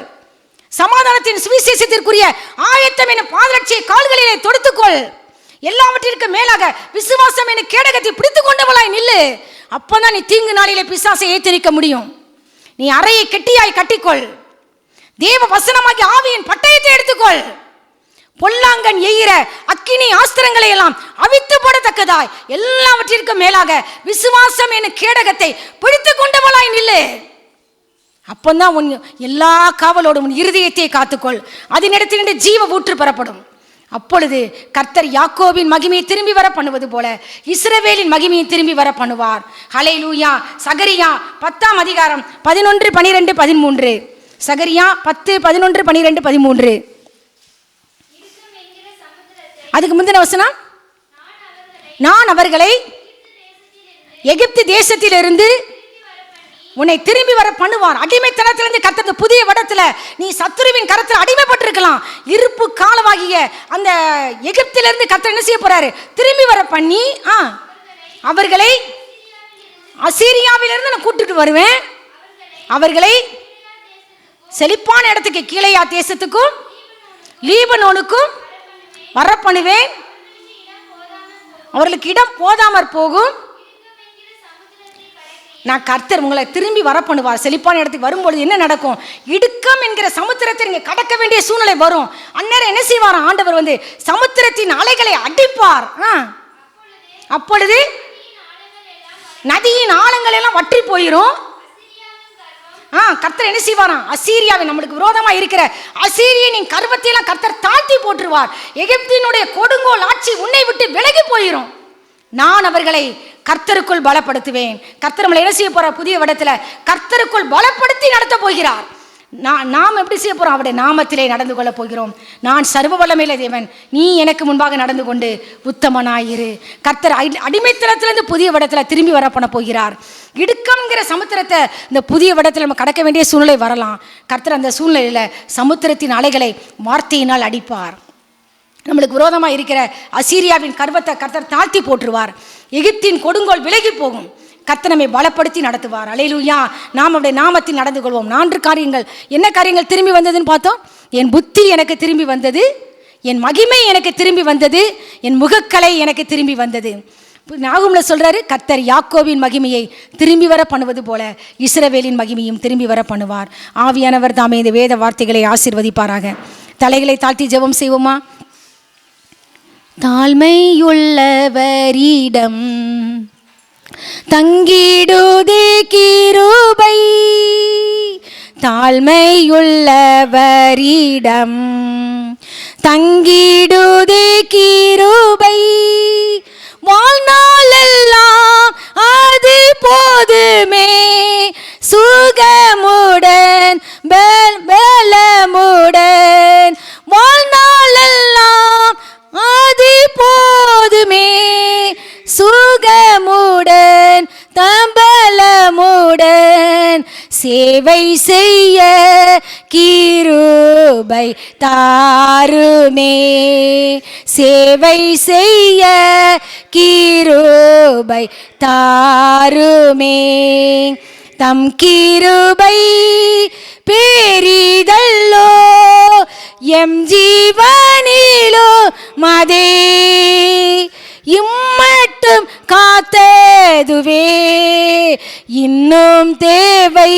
Speaker 1: சமாதானத்தின் சுவிசேஷத்திற்குரிய ஆயத்தம் என்னும் பாதரட்சியை கால்களிலே தொடுத்துக்கொள். எல்லாவற்றிற்கு மேலாக விசுவாசம் என்னும் கேடகத்தை பிடித்துக் கொண்டவளாய் நில்லு. அப்பதான் நீ தீங்கு நாளிலே பிசாசை ஏற்றிருக்க முடியும். நீ அறையை கெட்டியாய் கட்டிக்கொள். தேவ வசனமாகி ஆவியின் பட்டயத்தை எடுத்துக்கொள். பொல்லாங்கன் எய்கிற அக்கினி ஆஸ்திரங்களை எல்லாம் அவித்து போடத்தக்கதாய் எல்லாவற்றிற்கும் மேலாக விசுவாசம் என்னும் கேடகத்தை பிடித்துக் கொண்டவளாய் நில்லு. அப்பந்தான் உன் எல்லா காவலோடும் உன் இருதயத்தை காத்துக்கொள். அதனிடத்திலிருந்து ஜீவ ஊற்று பெறப்படும். அப்பொழுது கர்த்தர் யாக்கோபின் மகிமையை திரும்பி வர பண்ணுவது போல இஸ்ரவேலின் மகிமையை திரும்பி வர பண்ணுவார். ஹல்லேலூயா. சகரியா 10ஆம் அதிகாரம் 11, 12, 13. சகரியா 10, 11, 12, 13. அதுக்கு முந்தின வசனம், நான் அவர்களை எகிப்து தேசத்திலிருந்து உன்னை திரும்பி வர பண்ணுவார். அடிமைத்தனத்திலிருந்து கர்த்தர் புதிய வடத்துல நீ சத்துருவின் கரத்தில் அடிமைப்பட்டிருக்கலாம். இருப்பு காலமாகிய அந்த எகிப்திலிருந்து கர்த்தர் என்ன செய்ய போறாரு? திரும்பி வர பண்ணி அவர்களை அசீரியாவிலிருந்து நான் கூட்டிட்டு வருவேன். அவர்களை செழிப்பான இடத்துக்கு, கீழையா தேசத்துக்கும் லீபனோனுக்கும் வர பண்ணுவேன். அவர்களுக்கு இடம் போதாமற் போகும். நான் கர்த்தர் உங்களை திரும்பி வர பண்ணுவார். செழிப்பான இடத்துக்கு வரும்பொழுது என்ன நடக்கும்? இடுக்கம் என்கிற சமுத்திரத்தை நீங்க கடக்க வேண்டிய சூழ்நிலை வரும். அந்நேரம் என்ன செய்வார் ஆண்டவர்? சமுத்திரத்தின் அலைகளை அடிப்பார். அப்பொழுது நதியின் ஆழங்கள் எல்லாம் வற்றி போயிரும். கர்த்தர் என்ன செய்வாராம்? அசீரியாவை, நம்மளுக்கு விரோதமா இருக்கிற அசீரியனின் கர்வத்தை எல்லாம் கர்த்தர் தாழ்த்தி போட்டுருவார். எகிப்தினுடைய கொடுங்கோல் ஆட்சி உன்னை விட்டு விலகி போயிரும். நான் அவர்களை கர்த்தருக்குள் பலப்படுத்துவேன். கர்த்தர் நம்மளை என்ன செய்ய போறார்? புதிய இடத்துல கர்த்தருக்குள் பலப்படுத்தி நடத்த போகிறார். நாம் எப்படி செய்ய போறோம்? அவருடைய நாமத்திலே நடந்து கொள்ள போகிறோம். நான் சர்வ வல்லமையுள்ள தேவன், நீ எனக்கு முன்பாக நடந்து கொண்டு உத்தமனாயிரு. கர்த்தர் அடிமைத்தனத்திலிருந்து புதிய இடத்துல திரும்பி வர பண்ண போகிறார். இடுக்கம்ங்கிற சமுத்திரத்தை இந்த புதிய இடத்துல நம்ம கடக்க வேண்டிய சூழ்நிலை வரலாம். கர்த்தர் அந்த சூழ்நிலையில சமுத்திரத்தின் அலைகளை வார்த்தையினால் அடிப்பார். நம்மளுக்கு விரோதமாக இருக்கிற அசீரியாவின் கர்வத்தை கர்த்தர் தாழ்த்தி போட்டுருவார். எகிப்தின் கொடுங்கோல் விலகி போகும். கர்த்தர் நம்மை பலப்படுத்தி நடத்துவார். அல்லேலூயா. நாம் அவருடைய நாமத்தில் நடந்து கொள்வோம். 4 காரியங்கள். என்ன காரியங்கள் திரும்பி வந்ததுன்னு பார்த்தோம்? என் புத்தி எனக்கு திரும்பி வந்தது, என் மகிமை எனக்கு திரும்பி வந்தது, என் முகக்கலை எனக்கு திரும்பி வந்தது. நாகூம்ல சொல்றாரு, கர்த்தர் யாக்கோபின் மகிமையை திரும்பி வர பண்ணுவது போல இஸ்ரவேலின் மகிமையும் திரும்பி வர பண்ணுவார். ஆவியானவர் தாமே இந்த வேத வார்த்தைகளை ஆசீர்வதிப்பாராக. தலைகளை தாழ்த்தி ஜெபம் செய்வோமா? தாழ்மையுள்ளவரிடம் தங்கிடுதே கிருபை, தாழ்மையுள்ளவரிடம் தங்கிடுதே கிருபை, வாழ்நாளெல்லாம் அது போதுமே, சுகமுடன் பலமுடன், வாழ்நாளெல்லாம் அது போதுமே, சுகமுடன் தம்பலமுடன், சேவை செய்ய கிருபை தாருமே, சேவை செய்ய கிருபை தாருமே, தம் கிருபை பெரிதல்லோ எம் ஜீவனிலோ மதே, இம்மட்டும் காத்ததுவே இன்னும் தேவை,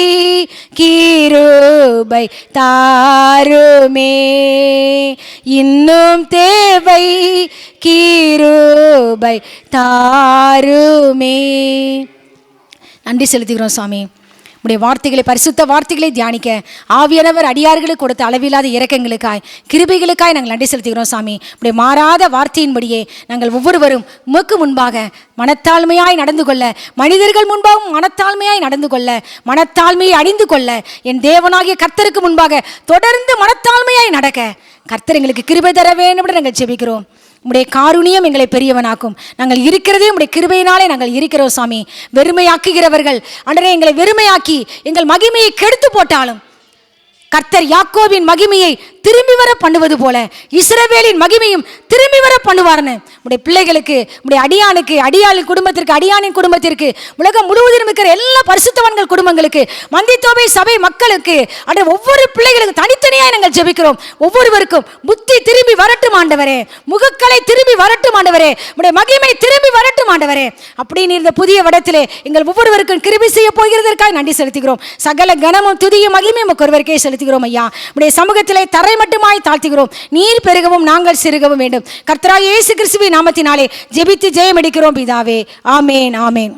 Speaker 1: கிருபை தாருமே, இன்னும் தேவை, கிருபை தாருமே. நன்றி செலுத்துகிறோம் சுவாமி. உடைய வார்த்தைகளை, பரிசுத்த வார்த்தைகளை தியானிக்க ஆவியானவர் அடியார்களுக்கு கொடுத்த அளவில்லாத இரக்கங்களுக்காய், கிருபைகளுக்காய் நாங்கள் நன்றி செலுத்துகிறோம் சாமி. உடைய மாறாத வார்த்தையின்படியே நாங்கள் ஒவ்வொருவரும் உமக்கு முன்பாக மனத்தாழ்மையாய் நடந்து கொள்ள, மனிதர்கள் முன்பாகவும் மனத்தாழ்மையாய் நடந்து கொள்ள, மனத்தாழ்மையை அணிந்து கொள்ள, என் தேவனாகிய கர்த்தருக்கு முன்பாக தொடர்ந்து மனத்தாழ்மையாய் நடக்க கர்த்தர் எங்களுக்கு கிருபை தர வேண்டும் என்று நாங்கள் ஜெபிக்கிறோம். உம்முடைய காருணியம் எங்களை பெரியவனாக்கும். நாங்கள் இருக்கிறதே உம்முடைய கிருபையினாலே நாங்கள் இருக்கிறோம் சாமி. வெறுமையாக்குகிறவர்கள் ஆண்டவரே எங்களை வெறுமையாக்கி எங்கள் மகிமையை கெடுத்து போட்டாலும் கர்த்தர் யாக்கோபின் மகிமையை திரும்பி வர பண்ணுவது போல இஸ்ரவேலின் மகிமையும் திரும்பி வர பண்ணுவார்னு உடைய பிள்ளைகளுக்கு, உடைய அடியானுக்கு, அடியாளின் குடும்பத்திற்கு, அடியானின் குடும்பத்திற்கு, உலகம் முழுவதும் இருக்கிற எல்லா பரிசுத்தவான்கள் குடும்பங்களுக்கு, மந்தித்தோபை சபை மக்களுக்கு, அட ஒவ்வொரு பிள்ளைகளுக்கும் தனித்தனியாக நாங்கள் ஜெபிக்கிறோம். ஒவ்வொருவருக்கும் புத்தி திரும்பி வரட்டும் ஆண்டவரே, முகக்கலை திரும்பி வரட்டும் ஆண்டவரே, உடைய மகிமை திரும்பி வரட்டும் ஆண்டவரே. அப்படின்னு இந்த புதிய வடத்திலே எங்கள் ஒவ்வொருவருக்கும் கிருபை செய்ய போகிறதற்காக நன்றி செலுத்துகிறோம். சகல கனமும் துதியும் மகிமையும் ஒருவருக்கே செலுத்துகிறோம் ஐயா. உடைய சமூகத்திலே தரை மட்டுமாய் தாழ்த்துகிறோம். நீர் பெருகவும் நாங்கள் சிறுகவும் வேண்டும். கர்த்தராகிய இயேசு கிறிஸ்துவின் நாமத்தினாலே ஜெபித்து ஜெயம் எடுக்கிறோம் பிதாவே. ஆமென், ஆமென்.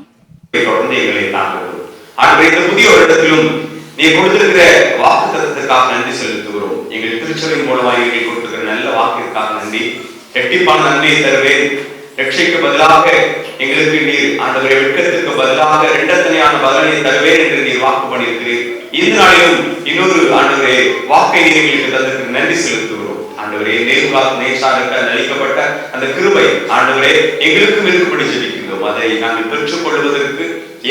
Speaker 2: புதிய வருடத்திலும் நீ கொடுத்திருக்கிற வாக்குத்தத்தத்துக்காக நன்றி செலுத்துகிறோம். எங்கள் திருச்சபை மூலமாக எங்களுக்கு கொடுத்திருக்கிற நல்ல வாக்கிற்காக நன்றி. இரட்டிப்பான நன்றியை தருவேன். ரட்சைக்கு பதிலாக எங்களுக்கு நீர் ஆண்டவரை வெட்கத்திற்கு பதிலாக இரண்டத்தனையான பலனை தருவேன் என்று நீர் வாக்கு பண்ணியிருக்கிறீர். இந்த நாளிலும் இன்னொரு ஆண்டவரே வாக்கை நீர் எங்களுக்கு தந்ததற்கு நன்றி செலுத்துகிறோம். ஆண்டவரே நேசாருக்கு அளிக்கப்பட்ட அந்த கிருபை ஆண்டவரே எங்களுக்கும் இருக்கும்படி ஜெபிக்கிறோம். அதை நாங்கள் பெற்றுக் கொள்வதற்கு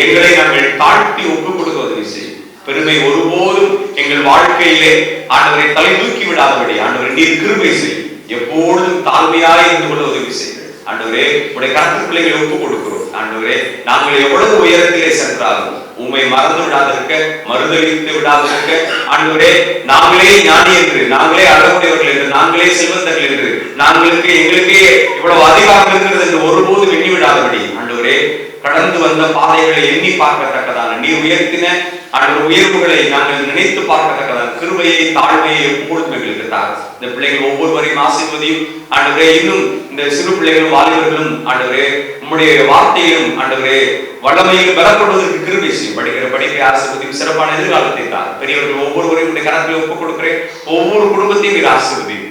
Speaker 2: எங்களை நாங்கள் தாழ்த்தி ஒப்புக் கொடுக்க உதவி செய்யும். பெருமை ஒருபோதும் எங்கள் வாழ்க்கையிலே ஆண்டவரை தலை தூக்கி விடாதபடி ஆண்டவரை நீர் கிருபை செய்யும். எப்பொழுதும் தாழ்மையாய் இருந்து கொள்ள உதவி செய்யும். ஆண்டவரே உடைய கருத்து பிள்ளைகளை ஒப்புக் கொடுக்கிறோம். ஆண்டவரே நாங்கள் எவ்வளவு உயரத்திலே சென்றாலும் உம்மை மறந்து விடாதிருக்க, மறுதலித்து விடாதிருக்க, ஆண்டவரே நாங்களே ஞானி என்று, நாங்களே அழகுடையவர்கள் என்று, நாங்களே செல்வந்தர்கள் என்று, நாங்களுக்கு எங்களுக்கே இவ்வளவு அதிகாரம் இருக்கிறது என்று ஒருபோதும் எண்ணி விடாதபடி ஆண்டவரே கடந்து வந்த பாதைகளை எண்ணி பார்க்கத்தக்கதான நீர் உயர்த்தின ஆண்டவர் உயர்வுகளை நாங்கள் நினைத்து பார்க்கத்தக்கதான கிருபையை தாழ்மையை எப்பொழுதும் எங்களுக்கு தார். இந்த பிள்ளைகள் ஒவ்வொருவரையும் ஆசீர்வதியும் ஆண்டவரே. இன்னும் இந்த சிறு பிள்ளைகளும் வாலிபர்களும் ஆண்டவரே உம்முடைய வார்த்தையிலும் ஆண்டவரே வல்லமையில் பலப்படுவதற்கு கிருபை செய்யும். படிக்கிற படிப்பை ஆசீர்வதியும், சிறப்பான எதிர்காலத்தை தார். பெரியவர்கள் ஒவ்வொருவரையும் உடைய கரத்தில் ஒப்புக் கொடுக்கிறேன். ஒவ்வொரு குடும்பத்தையும் நீர் ஆசீர்வதியும்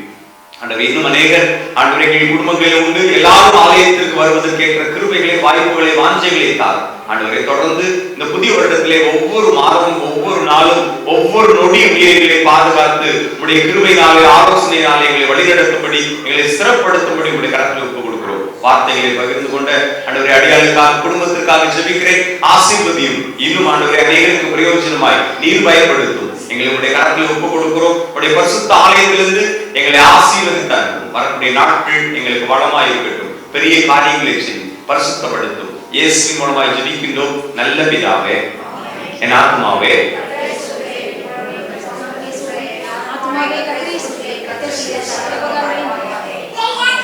Speaker 2: ஆண்டவரே. இன்னும் அநேகர் ஆண்டவரே எங்கள் குடும்பங்களில் உண்டு, எல்லாரும் ஆலயத்திற்கு வருவதற்கு ஏற்ற கிருபைகளை, வாய்ப்புகளை, வாஞ்சைகளை தார் ஆண்டவரே. தொடர்ந்து இந்த புதிய வருடத்திலே ஒவ்வொரு மாதமும், ஒவ்வொரு நாளும், ஒவ்வொரு நொடியும் எங்களை பாதுகாத்து உடைய கிருபையினாலே, ஆலோசனையினாலே எங்களை வழிநடத்தும்படி, எங்களை சிறப்படுத்தும்படி உடைய கரத்தில் ஒப்புக் கொடுக்கிறோம். வார்த்தைகளை பகிர்ந்து கொண்ட ஆண்டவரே அடியாளுக்காக, குடும்பத்திற்காக ஜெபிக்கிறேன். ஆசீர்வதியும். இன்னும் ஆண்டவரே அநேகருக்கு பிரயோஜனமாய் நீர் பயன்படுத்தும். எங்களை உடைய கரத்தில் ஒப்புக் கொடுக்கிறோம். உடைய பரிசுத்த ஆலயத்திலிருந்து எங்களை ஆசீர்வதித்தார். வரக்கூடிய நாட்கள் எங்களுக்கு வளமாய் இருக்கட்டும். பெரிய காரியங்களை செய்யும், பரிசுத்தப்படுத்தும். இயேசுவின் மூலமாய் ஜெபிக்கின்றோம் நல்ல பிதாவே. என் ஆத்மாவே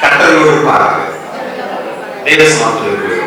Speaker 2: கர்த்தரோடு இருப்பாராக. தேவ சமாதானம்